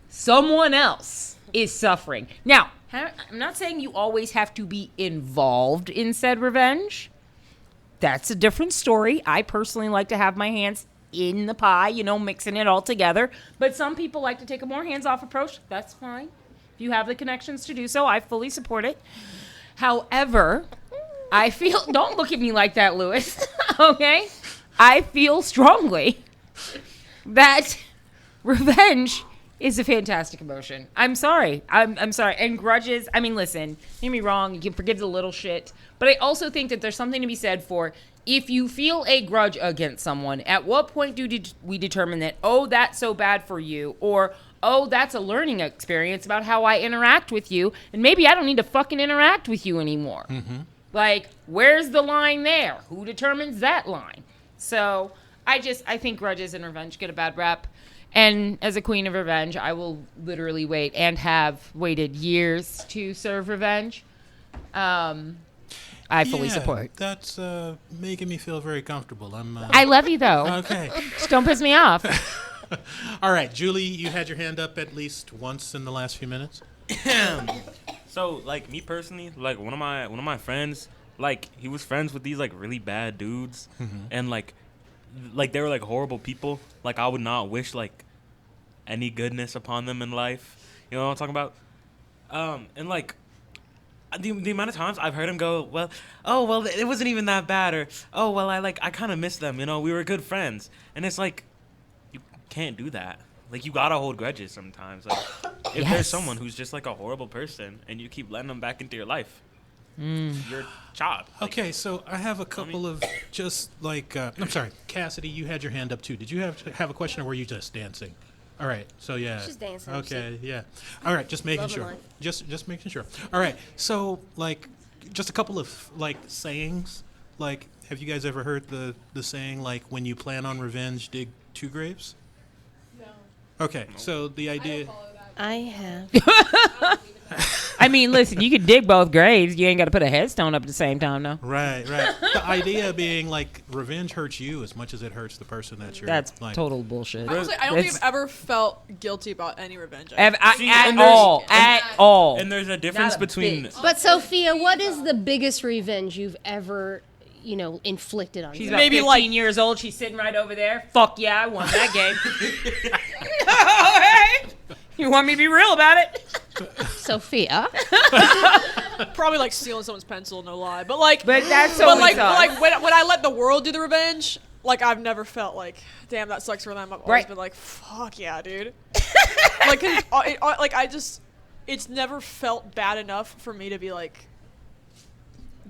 someone else is suffering. Now, I'm not saying you always have to be involved in said revenge. That's a different story. I personally like to have my hands in the pie, mixing it all together. But some people like to take a more hands-off approach. That's fine. If you have the connections to do so, I fully support it. However, I feel... Don't look at me like that, Lewis. Okay? I feel strongly that revenge is a fantastic emotion. I'm sorry. I'm sorry. And grudges, I mean, listen, don't get me wrong, you can forgive the little shit. But I also think that there's something to be said for, if you feel a grudge against someone, at what point do we determine that, oh, that's so bad for you, or, oh, that's a learning experience about how I interact with you, and maybe I don't need to fucking interact with you anymore. Like, where's the line there? Who determines that line? So I think grudges and revenge get a bad rap. And as a queen of revenge, I will literally wait and have waited years to serve revenge. I fully support. That's making me feel very comfortable. I love you, though. Okay. Just don't piss me off. All right, Julie, you had your hand up at least once in the last few minutes. So, me personally, one of my friends, he was friends with these really bad dudes, and they were horrible people. I would not wish any goodness upon them in life. You know what I'm talking about? And the amount of times I've heard him go, well, it wasn't even that bad, or oh well, I kind of miss them. We were good friends, and it's you can't do that. You gotta hold grudges sometimes. If there's someone who's just a horrible person and you keep letting them back into your life, you're chopped. Okay, so I have a couple of just I'm sorry, Cassidy, you had your hand up too. Did you have a question, or were you just dancing? All right, so yeah. Just dancing. Okay, yeah. All right, just making sure. Just making sure. All right, so just a couple of sayings. Have you guys ever heard the saying when you plan on revenge, dig 2 graves? Okay, so the idea... I have. I mean, listen, you can dig both graves. You ain't got to put a headstone up at the same time, though. Right. The idea being revenge hurts you as much as it hurts the person that you're... That's total bullshit. Honestly, I don't think I've ever felt guilty about any revenge. At all. And there's a difference Not a between... bit. But Sophia, what is the biggest revenge you've ever inflicted on She's you. about Maybe 15 like- years old. She's sitting right over there. Fuck yeah, I won that game. You want me to be real about it? Sophia. Probably like stealing someone's pencil, no lie. But like, But that's so but like when I let the world do the revenge, like I've never felt like, damn, that sucks for them. I've always Right. been like, fuck yeah, dude. Like, 'cause it's never felt bad enough for me to be like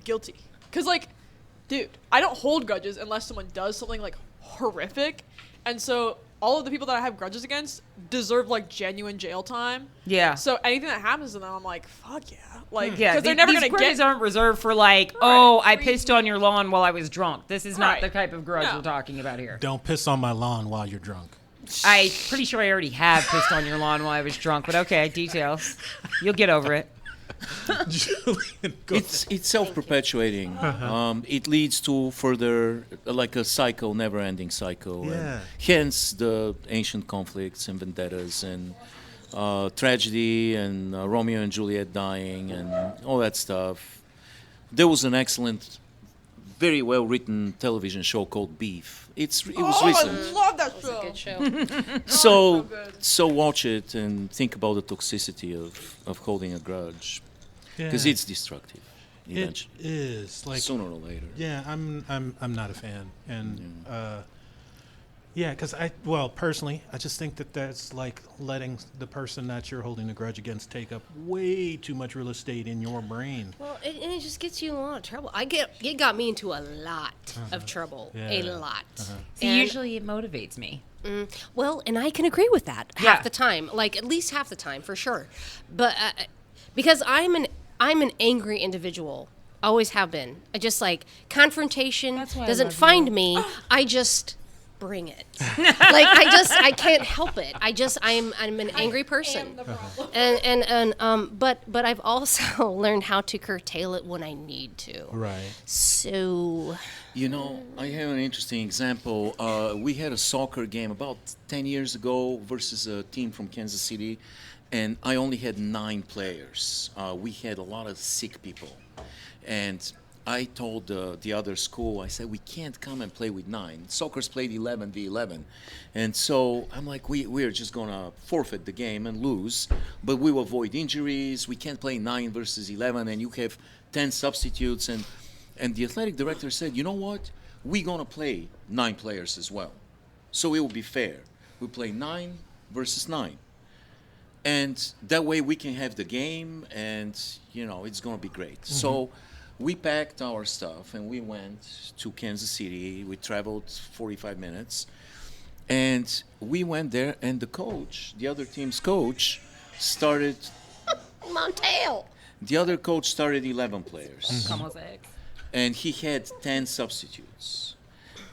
guilty. Cause like, dude, I don't hold grudges unless someone does something like horrific, and so all of the people that I have grudges against deserve like genuine jail time. Yeah. So anything that happens to them, I'm like, fuck yeah. Like, Yeah, because they're never these gonna grudges get. aren't reserved for like, oh, I pissed on your lawn while I was drunk. This is not Right. the type of grudge No. we're talking about here. Don't piss on my lawn while you're drunk. I'm pretty sure I already have pissed on your lawn while I was drunk, but okay, details. You'll get over it. Julian, go It's self-perpetuating. It leads to further, like a cycle, never-ending cycle. Yeah. And hence the ancient conflicts and vendettas and tragedy and Romeo and Juliet dying and all that stuff. There was an excellent, very well-written television show called Beef. It was recent. I love that show. Good show. So, good. so watch it and think about the toxicity of holding a grudge, because it's destructive. It Eventually, is like sooner or later. Yeah, I'm not a fan, and because personally, I just think that that's like letting the person that you're holding a grudge against take up way too much real estate in your brain. Well, and it just gets you in a lot of trouble. It got me into a lot of trouble. Yeah. A lot. See, And- usually it motivates me. Well, and I can agree with that Yeah. half the time, like at least half the time for sure. But because I'm an angry individual, always have been. I just like confrontation That's why I doesn't love find you. me. I just bring it. Like I can't help it. I'm an angry person. But I've also learned how to curtail it when I need to. Right. So You know, I have an interesting example. We had a soccer game about 10 years ago versus a team from Kansas City, and I only had 9 players. We had a lot of sick people. And I told the other school, I said, we can't come and play with 9. Soccer's played 11v11. And so I'm like, we're just going to forfeit the game and lose, but we will avoid injuries. We can't play 9 versus 11, and you have 10 substitutes. And the athletic director said, you know what? We're going to play 9 players as well. So it will be fair. We play 9 versus 9. And that way we can have the game, and, it's going to be great. Mm-hmm. So we packed our stuff, and we went to Kansas City. We traveled 45 minutes. And we went there, and the other team's coach, started... Montel. The other coach started 11 players. Como sex. And he had 10 substitutes.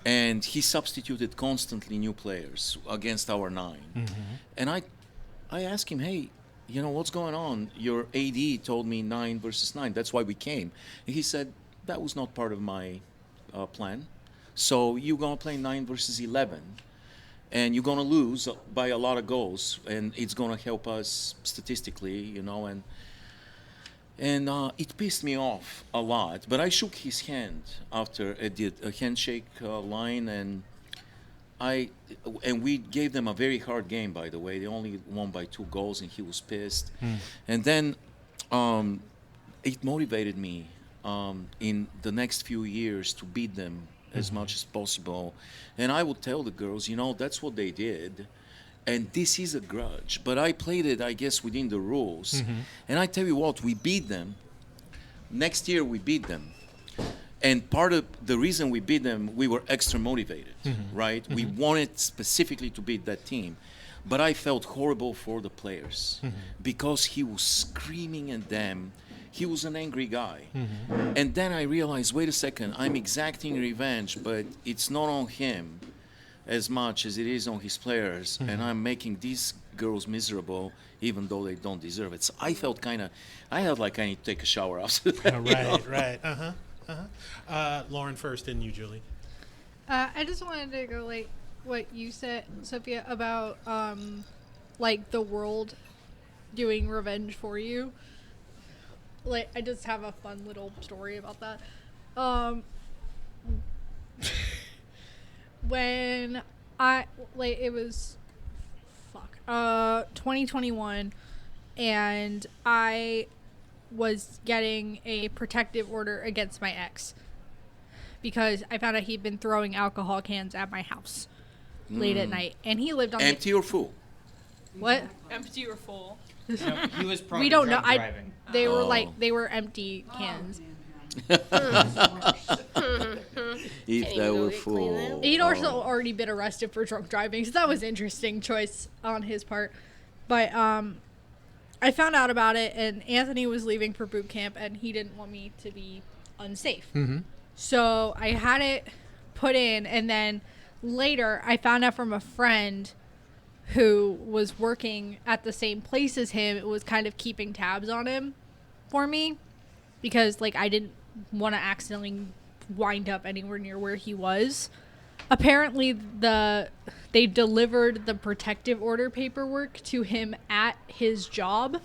And he substituted constantly new players against our 9. Mm-hmm. And I asked him, hey, what's going on? Your AD told me 9 versus 9. That's why we came. And he said, that was not part of my plan. So you're going to play 9 versus 11. And you're going to lose by a lot of goals. And it's going to help us statistically, And it pissed me off a lot. But I shook his hand after I did a handshake line, and we gave them a very hard game, by the way. They only won by 2 goals, and he was pissed. And then it motivated me in the next few years to beat them as much as possible. And I would tell the girls, that's what they did. And this is a grudge. But I played it, I guess, within the rules. And I tell you what, we beat them. Next year, we beat them. And part of the reason we beat them, we were extra motivated, right? We wanted specifically to beat that team. But I felt horrible for the players because he was screaming at them. He was an angry guy. And then I realized, wait a second, I'm exacting revenge, but it's not on him as much as it is on his players. And I'm making these girls miserable even though they don't deserve it. So I felt I felt like I need to take a shower after that. Right. Lauren first, and you, Julie. I just wanted to go like what you said, Sophia, about like the world doing revenge for you. Like I just have a fun little story about that. when it was 2021, and I was getting a protective order against my ex because I found out he'd been throwing alcohol cans at my house late at night, and he lived on Empty or full? What? Empty or full? He was prone We to don't know. drunk driving. They were they were empty cans. If they were full. He'd also already been arrested for drunk driving, so that was an interesting choice on his part. But I found out about it, and Anthony was leaving for boot camp, and he didn't want me to be unsafe. Mm-hmm. So I had it put in, and then later I found out from a friend who was working at the same place as him. It was kind of keeping tabs on him for me because, like, I didn't want to accidentally wind up anywhere near where he was. Apparently, they delivered the protective order paperwork to him at his job,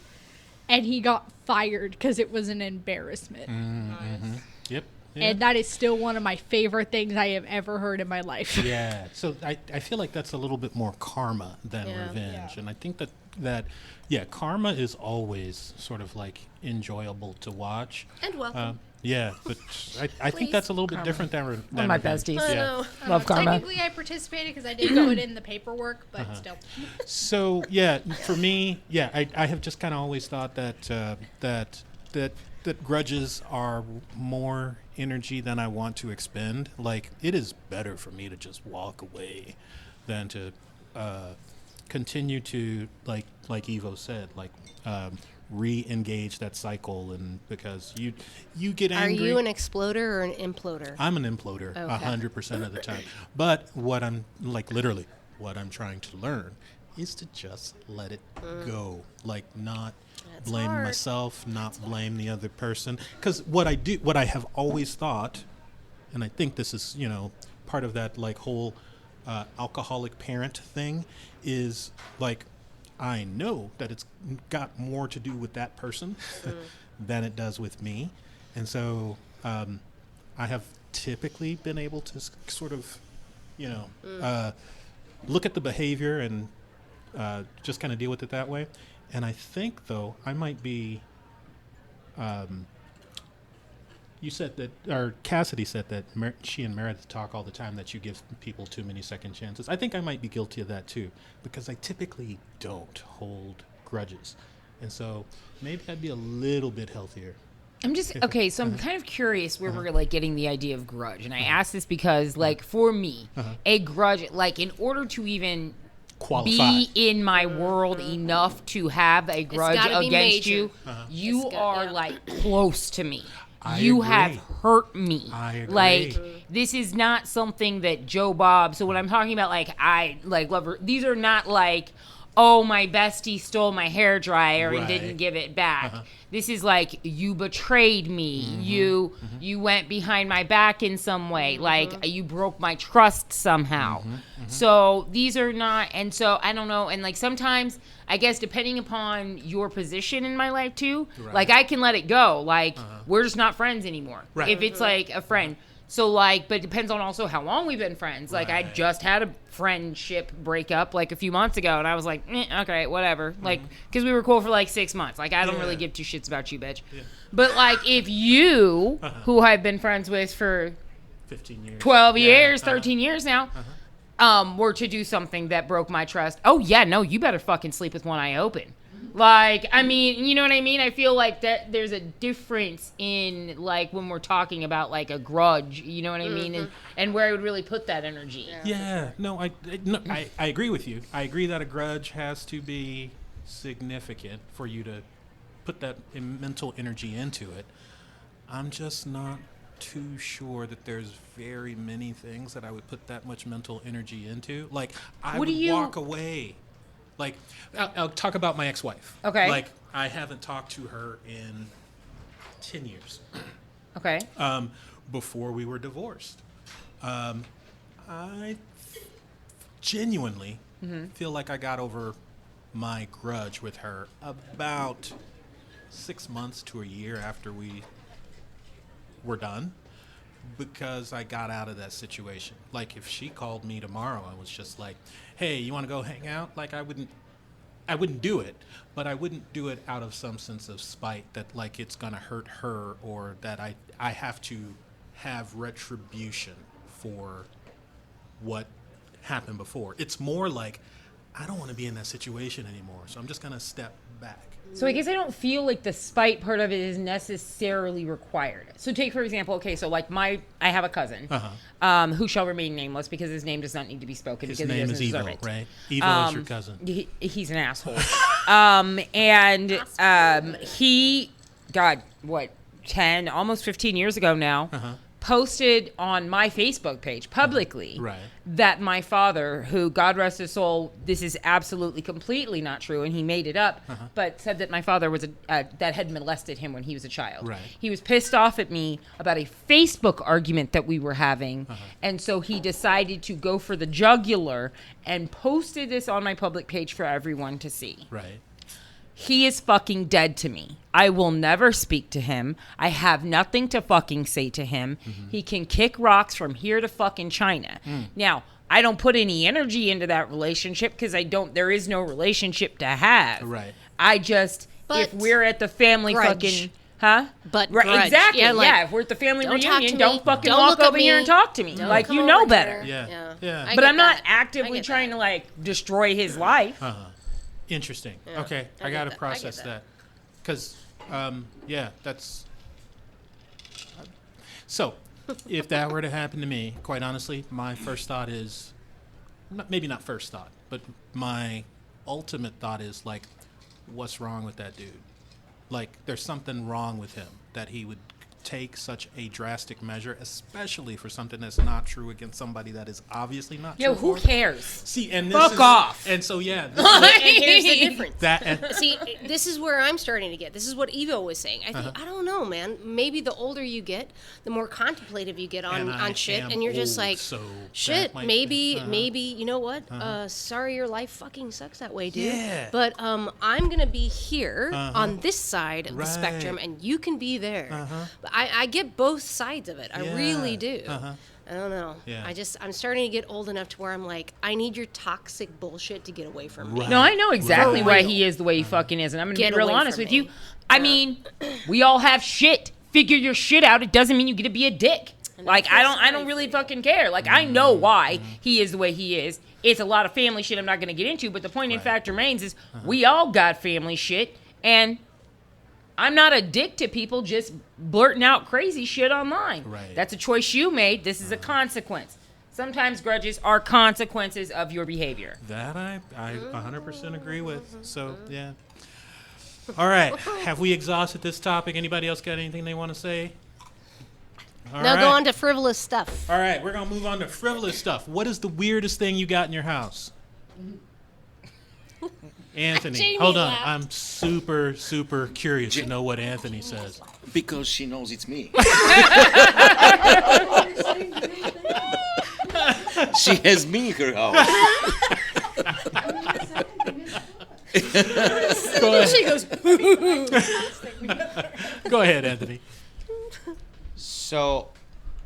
and he got fired because it was an embarrassment. Mm-hmm. Yep. Yeah. And that is still one of my favorite things I have ever heard in my life. Yeah. So I feel like that's a little bit more karma than Yeah. revenge. And I think that karma is always sort of like enjoyable to watch. And welcome. Yeah, but I think that's a little bit different than One of my revenge. besties. I Yeah. know. Love karma. Technically, I participated because I did put in the paperwork, but still. So yeah, for me, I have just kind of always thought that grudges are more energy than I want to expend. Like, it is better for me to just walk away than to continue to like Evo said, like re-engage that cycle, and because you get Are angry. you an exploder or an imploder? I'm an imploder 100% of the time. But what I'm trying to learn is to just let it go. Like, not That's blame hard. myself, not blame the other person. Because what I have always thought, and I think this is, part of that like whole alcoholic parent thing, is like, I know that it's got more to do with that person than it does with me. And so I have typically been able to sort of, look at the behavior and just kind of deal with it that way. And I think, though, I might be, you said that, or Cassidy said that she and Meredith talk all the time that you give people too many second chances. I think I might be guilty of that, too, because I typically don't hold grudges. And so maybe I'd be a little bit healthier. I'm just okay. So I'm kind of curious where we're like getting the idea of grudge, and I ask this because, like, for me, a grudge, like, in order to even Qualify. be in my world enough to have a grudge gotta be against major. you, you are yeah. like close to me. I You agree. have hurt me. I agree. Like, this is not something that Joe Bob. So when I'm talking about like I like love her, these are not like, oh, my bestie stole my hairdryer and Right. didn't give it back. This is like, you betrayed me. You went behind my back in some way. Like, you broke my trust somehow. So these are not, and so I don't know. And like sometimes, I guess depending upon your position in my life too, like I can let it go. Like, we're just not friends anymore. Right. If it's like a friend. So, like, but it depends on also how long we've been friends. Like, I Right. just had a friendship breakup, like, a few months ago, and I was like, okay, whatever. Like, because we were cool for, like, 6 months. Like, I don't really give two shits about you, bitch. But, like, if you, who I've been friends with for 15 years. 12 Yeah. years, 13 years now, were to do something that broke my trust, oh, yeah, no, you better fucking sleep with one eye open. Like, I mean, you know what I mean? I feel like that there's a difference in, like, when we're talking about, like, a grudge, you know what I mean? And where I would really put that energy. Yeah, no, I agree with you. I agree that a grudge has to be significant for you to put that mental energy into it. I'm just not too sure that there's very many things that I would put that much mental energy into. Like, I What would do you- walk away. Like, I'll talk about my ex-wife. Okay. Like, I haven't talked to her in 10 years. Okay. Before we were divorced. I genuinely feel like I got over my grudge with her about 6 months to a year after we were done. because I got out of that situation. Like, if she called me tomorrow and was just like, hey, you want to go hang out? Like, I wouldn't do it, but I wouldn't do it out of some sense of spite that, like, it's going to hurt her, or that I have to have retribution for what happened before. It's more like, I don't want to be in that situation anymore, so I'm just going to step back. So I guess I don't feel like the spite part of it is necessarily required. So take, for example, okay, so like I have a cousin who shall remain nameless because his name does not need to be spoken. His because name he doesn't is deserve Evil, it. right? Evil is your cousin. He's an asshole. He, God, what, 10, almost 15 years ago now, posted on my Facebook page publicly that my father, who, God rest his soul, this is absolutely completely not true, and he made it up, but said that my father was that had molested him when he was a child. Right. He was pissed off at me about a Facebook argument that we were having, and so he decided to go for the jugular and posted this on my public page for everyone to see. Right. He is fucking dead to me. I will never speak to him. I have nothing to fucking say to him. He can kick rocks from here to fucking China. Now, I don't put any energy into that relationship because there is no relationship to have. Right. I just, if we're at the family grudge. fucking, But right, grudge. exactly. Yeah, like, if we're at the family don't talk reunion, to don't me. fucking Don't walk look at over here me. and talk to me. Don't Like, come you know over better. here. Yeah. I But get I'm not that. actively I get trying that. to, like, destroy his life. Interesting. Yeah, Okay, I I get got to that. I process get that. that. Because, that's... So, if that were to happen to me, quite honestly, my first thought is... Maybe not first thought, but my ultimate thought is, like, what's wrong with that dude? Like, there's something wrong with him that he would take such a drastic measure, especially for something that's not true against somebody that is obviously not Yo, true. who cares? See, and this Fuck is, off. And so, yeah. And here's the difference. That, See, this is where I'm starting to get. This is what Evo was saying. I think I don't know, man. Maybe the older you get, the more contemplative you get on shit, and you're just old, like, so shit. that might- Maybe you know what? Sorry, your life fucking sucks that way, dude. Yeah. But I'm gonna be here on this side of the Right. spectrum, and you can be there. But I get both sides of it. I really do. I don't know. Yeah. I'm starting to get old enough to where I'm like, I need your toxic bullshit to get away from me. Right. No, I know exactly For why real. he is the way he fucking is, and I'm gonna Get be real away honest from with me. you. I mean, we all have shit. Figure your shit out. It doesn't mean you get to be a dick. And Like that's I what's don't right really for you. fucking care. Like I know why he is the way he is. It's a lot of family shit I'm not gonna get into, but the point in fact remains is we all got family shit, and I'm not a dick to people just blurting out crazy shit online. Right. That's a choice you made. This is a consequence. Sometimes grudges are consequences of your behavior. That I 100% agree with. So, yeah. All right. Have we exhausted this topic? Anybody else got anything they want to say? All Now right. go on to frivolous stuff. All right. We're going to move on to frivolous stuff. What is the weirdest thing you got in your house? Anthony. Jamie Hold on. laughed. I'm super, super curious to know what Anthony says. Because she knows it's me. She has me in her house. Go ahead. She goes, Go ahead, Anthony. So,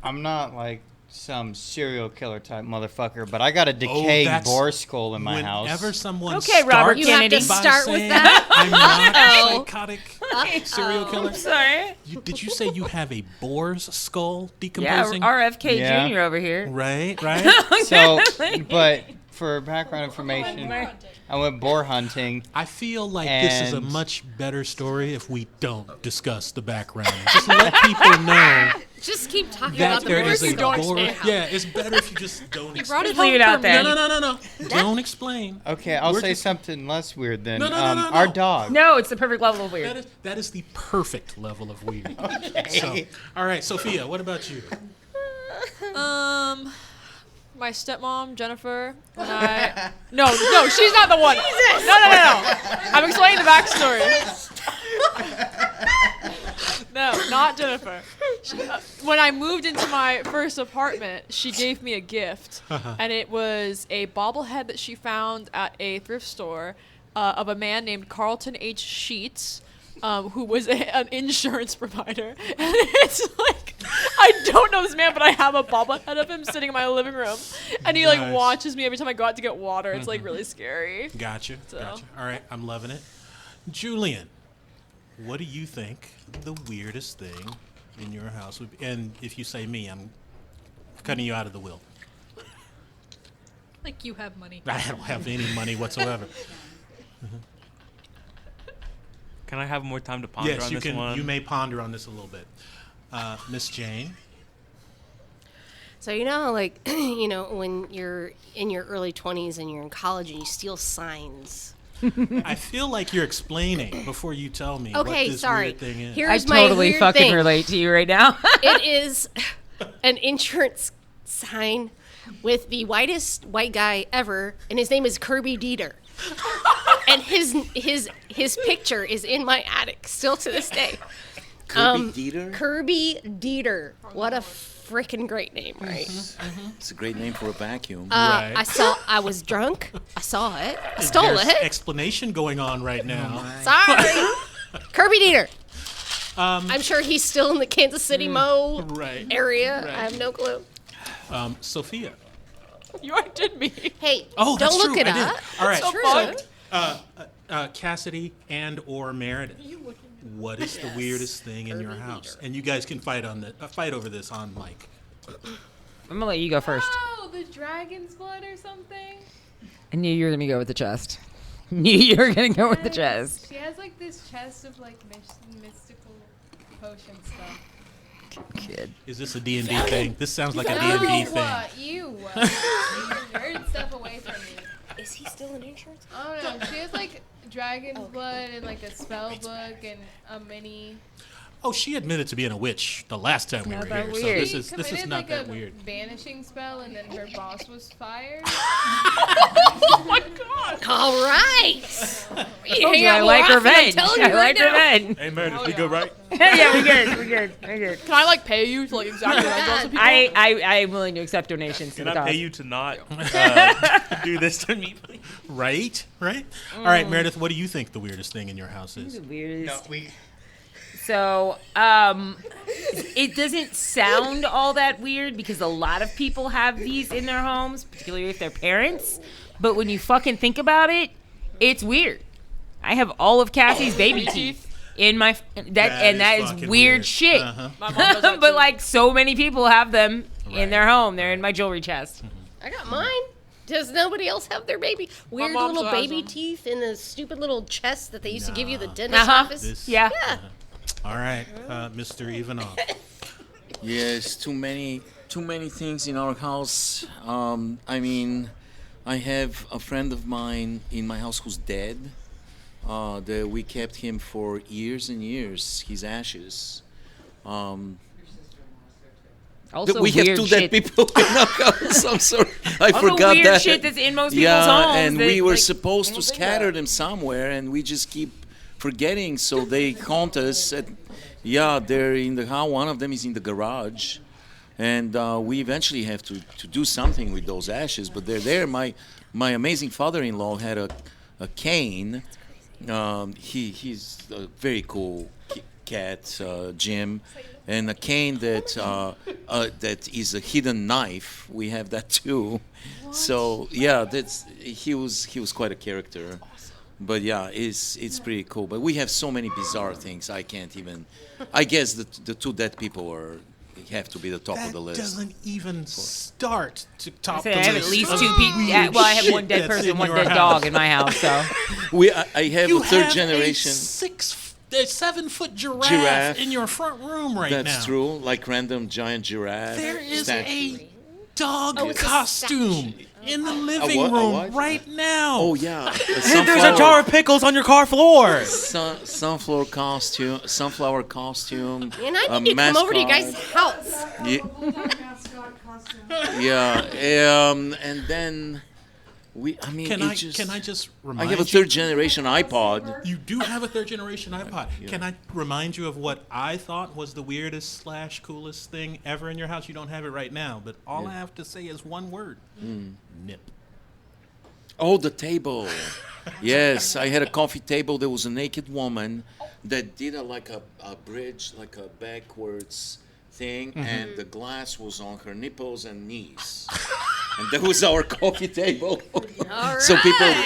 I'm not like some serial killer type motherfucker, but I got a decaying that's- boar skull in my house. Whenever someone Okay, Robert starts You have to by start with saying, that? I'm not Uh-oh. a psychotic serial killer. Sorry. Did you say you have a boar's skull Yeah, decomposing? RFK Yeah. Jr. over here. Right, right. So, but for background information, I went boar hunting. I feel like this is a And- much better story if we don't discuss the background. Just let people know just keep talking that about the there boar is a skull. boar. Yeah, it's better if you just don't Brought explain. it Leave it home out for there. me. No. Don't explain. Okay, I'll We're say just- something less weird then. No. Our dog. No, it's the perfect level of weird. That is the perfect level of weird. So, all right, Sophia, what about you? My stepmom, Jennifer, when I... No, she's not the one. No. I'm explaining the backstory. No, not Jennifer. When I moved into my first apartment, she gave me a gift, and it was a bobblehead that she found at a thrift store of a man named Carlton H. Sheets, who was an insurance provider. And it's like, I don't know this man, but I have a bobblehead of him sitting in my living room. And he like Nice. watches me every time I go out to get water. It's like really scary. Gotcha. So. Gotcha. All right, I'm loving it. Julian, what do you think the weirdest thing in your house would be? And if you say me, I'm cutting you out of the will. Like you have money. I don't have any money whatsoever. Can I have more time to ponder Yes, on you this can. one? You may ponder on this a little bit. Miss Jane. So you know, how, like, you know, when you're in your early 20s and you're in college and you steal signs. I feel like you're explaining before you tell me what Okay, this sorry. weird thing is. Here's I my totally weird fucking thing. relate to you right now. It is an insurance sign with the whitest white guy ever, and his name is Kirby Dieter. And his picture is in my attic still to this day. Kirby Dieter. Kirby Dieter. What a freaking great name, right? It's a great name for a vacuum. Right. I was drunk. I saw it. I stole There's it. explanation going on right now. Sorry. Kirby Dieter. I'm sure he's still in the Kansas City Mo Right. area. Right. I have no clue. Sophia. You already did me. Hey, Oh, don't that's look true. it I did. up. All right. So True. fucked. Cassidy and or Meredith. What is the weirdest thing in your house? And you guys can fight over this on mic. I'm gonna let you go first. Oh, the dragon's blood or something. I knew you were gonna go with the chest. Knew you were gonna go with the chest. She has like this chest of like mystical potion stuff. Kid. Is this a D&D thing? This sounds like a No, D&D thing. you nerd stuff away from me. Is he still in insurance? I don't know. She has like dragon's blood and like a spell book and a mini. Oh, she admitted to being a witch the last time we Not were that here, weird. so She this is committed not like that a weird. banishing spell and then her boss was fired. Oh my god. All right. I like revenge. I like revenge. Hey, Meredith, we good, right? Yeah, we good. We good. We good. Can I like pay you to like exactly what I do to people? I am willing to accept donations to Can the I cause. pay you to not do this to me, please? Right? Right? All right, Meredith, what do you think the weirdest thing in your house is? The weirdest. No, we. So, it doesn't sound all that weird because a lot of people have these in their homes, particularly if they're parents. But when you fucking think about it, it's weird. I have all of Cassie's baby teeth in my that is fucking weird shit. Uh-huh. My mom does that But too. like so many people have them Right. in their home. They're in my jewelry chest. I got mine. Does nobody else have their baby weird mom little still has baby them. teeth in the stupid little chest that they used to give you at the Nah. dentist Uh-huh. office? This- Yeah. Yeah. All right, Mr. Ivanov. Yes, too many things in our house. I mean, I have a friend of mine in my house who's dead. We kept him for years and years. His ashes. Also We have weird two shit. dead people in our house. I'm sorry, I Also forgot weird that. shit that's in most people's Yeah, homes and that, we were like, supposed they to don't think scatter about. them somewhere, and we just keep forgetting. So they haunt us. Yeah, they're in the house. One of them is in the garage, and we eventually have to do something with those ashes. But they're there. My amazing father-in-law had a cane. He's a very cool cat, Jim, and a cane that is a hidden knife. We have that too. So yeah, he was quite a character. But yeah, it's pretty cool. But we have so many bizarre things. I can't even. I guess the two dead people have to be the top of the That list. doesn't even start to top I the have list at least of two people. weird Yeah, well, I have shit one dead that's person, in one your dead house. dog in my house. So I have You a third have generation. a 7-foot giraffe, Giraffe. in your front room right now. That's true. Like random giant giraffe. There is statue. a dog it's a costume in the living what? A room what? right now. Oh yeah, There's a jar of pickles on your car floor. sunflower costume. And I need to come over to you guys' house. Yeah, and then Can I just I remind have a you? third generation iPod. You do have a third generation iPod. Can I remind you of what I thought was the weirdest / coolest thing ever in your house? You don't have it right now, but all I have to say is one word. Nip. Oh, the table. Yes, I had a coffee table. There was a naked woman that did like a bridge, like a backwards thing, and the glass was on her nipples and knees. And that was our coffee table. So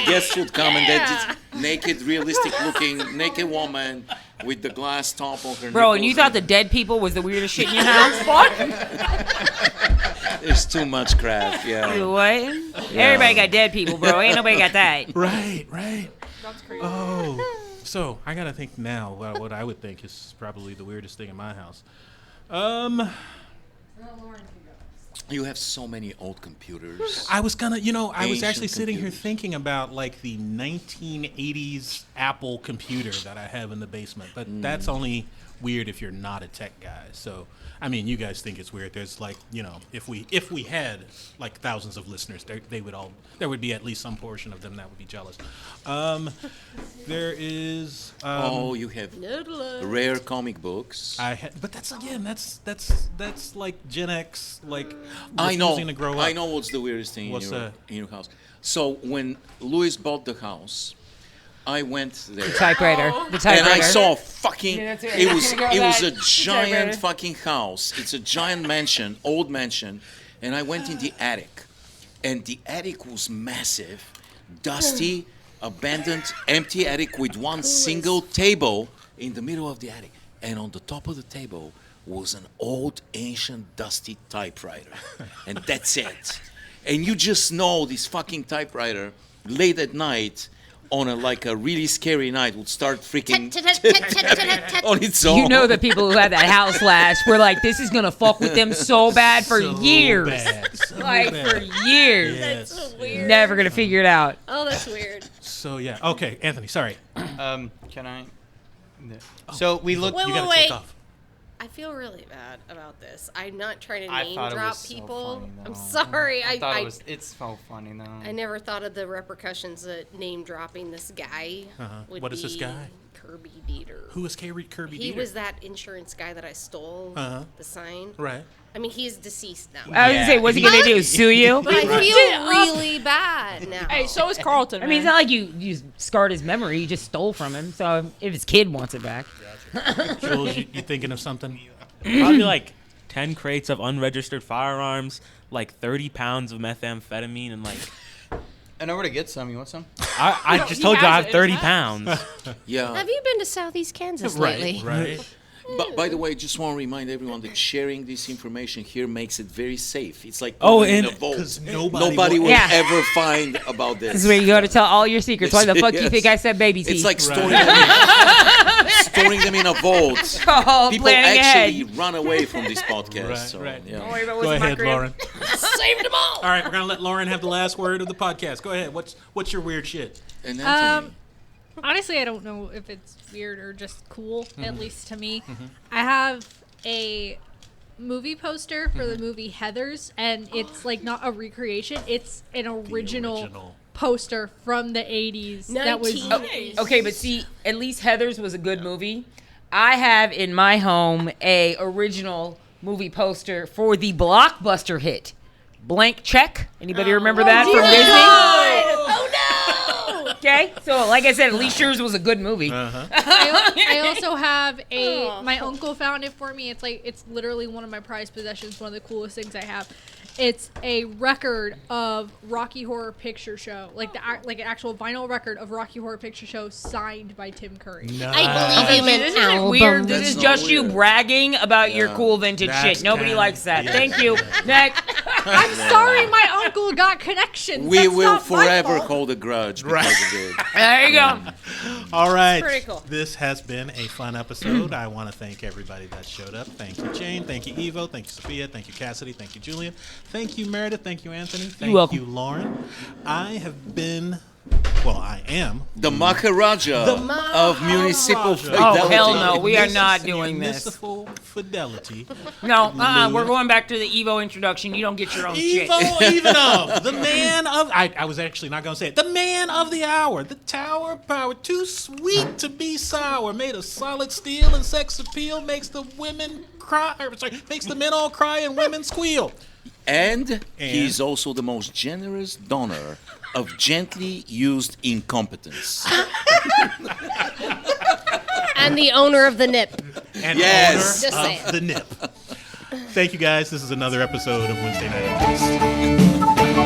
guests would come, and that's just naked, realistic-looking naked woman with the glass top on her nipples. Bro, and you thought the dead people was the weirdest shit in your house? Fuck. There's too much crap, yeah. What? Everybody got dead people, bro. Ain't nobody got that. Right. That's crazy. Oh, so I gotta think now. What I would think is probably the weirdest thing in my house. You have so many old computers. I was gonna, I was Ancient actually sitting here computers. thinking about like the 1980s Apple computer that I have in the basement, but that's only weird if you're not a tech guy. So, I mean, you guys think it's weird. There's like, if we had like thousands of listeners, there would be at least some portion of them that would be jealous. There is. You have rare comic books. But that's like Gen X, like I know. refusing to grow up. I know what's the weirdest thing What's in that? your house. So when Louis bought the house, I went there. Typewriter. The typewriter. And I saw fucking. Yeah, that's right. It was Go it was back. a giant Typewriter. fucking house. It's a giant mansion, old mansion, and I went in the attic, and the attic was massive, dusty, abandoned, empty attic with one single table in the middle of the attic, and on the top of the table was an old, ancient, dusty typewriter, and that's it. And you just know this fucking typewriter late at night. On a really scary night, would start freaking on its own. You know the people who had that house last were like, this is going to fuck with them so bad for So years. bad, so Like, bad. for years. Yes. So weird. Never going to figure it out. Oh, that's weird. So yeah. Okay, Anthony. Sorry. Can I? So we looked. Wait, You gotta wait, take wait. off. I feel really bad about this. I'm not trying to I name thought it drop was so people. funny, though. I'm sorry. I thought it's so funny though. I never thought of the repercussions that name dropping this guy would What is this be guy? Kirby Dieter. Who is Kirby He Dieter? was that insurance guy that I stole the sign. Right. I mean, he's deceased now. I was going to say, what's he going to do? Sue you? But I feel really bad now. Hey, so is Carlton. I mean, it's not like you scarred his memory. You just stole from him. So if his kid wants it back. Jules, you thinking of something? Probably like 10 crates of unregistered firearms, like 30 pounds of methamphetamine, and like I know where to get some. You want some? I just he told you I has have it. 30 pounds. Yeah. Have you been to Southeast Kansas lately? Right. But by the way, just want to remind everyone that sharing this information here makes it very safe. It's like Oh, putting in and- a vault. 'Cause Nobody will- will Yeah. ever find about This this. is where you go to tell all your secrets. Why the fuck do you Yes. think I said baby teeth? It's like Right. storing them in a vault. oh, People planning actually ahead. run away from this podcast. Right, so, right. yeah. Don't worry about Go what's in my ahead, crib. Lauren. Saved them all. All right, we're gonna let Lauren have the last word of the podcast. Go ahead. What's your weird shit? And Anthony, Honestly, I don't know if it's weird or just cool, Mm-hmm. at least to me. I have a movie poster for the movie Heathers, and it's like not a recreation, it's an original poster from the 80s that was 1980s. Okay, but see, at least Heathers was a good movie. I have in my home a original movie poster for the blockbuster hit Blank Check. Anybody remember that from Disney? Oh no! Okay, so like I said, at least yours was a good movie. I also have my uncle found it for me. It's literally one of my prized possessions, one of the coolest things I have. It's a record of Rocky Horror Picture Show, like an actual vinyl record of Rocky Horror Picture Show signed by Tim Curry. I believe him in This is album. weird. This That's is not just you weird. bragging about your Yeah. cool vintage That's shit. Nobody kinda- likes that. yeah. Thank you. Next. I'm sorry, my uncle got connections. we That's will not my forever fault. hold a grudge because of it. There you go. All right. Pretty cool. This has been a fun episode. I want to thank everybody that showed up. Thank you, Jane. Thank you, Evo. Thank you, Sophia. Thank you, Cassidy. Thank you, Julian. Thank you, Meredith. Thank you, Anthony. Thank welcome. you, Lauren. I am The Maharaja of municipal Oh, fidelity. Oh, hell no. We are not Municipal- doing this. municipal fidelity. No, we're going back to the Evo introduction. You don't get your own shit. Even of the man of I was actually not gonna say it. The man of the hour, the tower of power, too sweet to be sour, made of solid steel and sex appeal, makes the women cry. Makes the men all cry and women squeal. And he's also the most generous donor of gently used incompetence. And the owner of the nip. And Yes. Just owner saying. of the nip. Thank you, guys. This is another episode of Wednesday Night Undressed.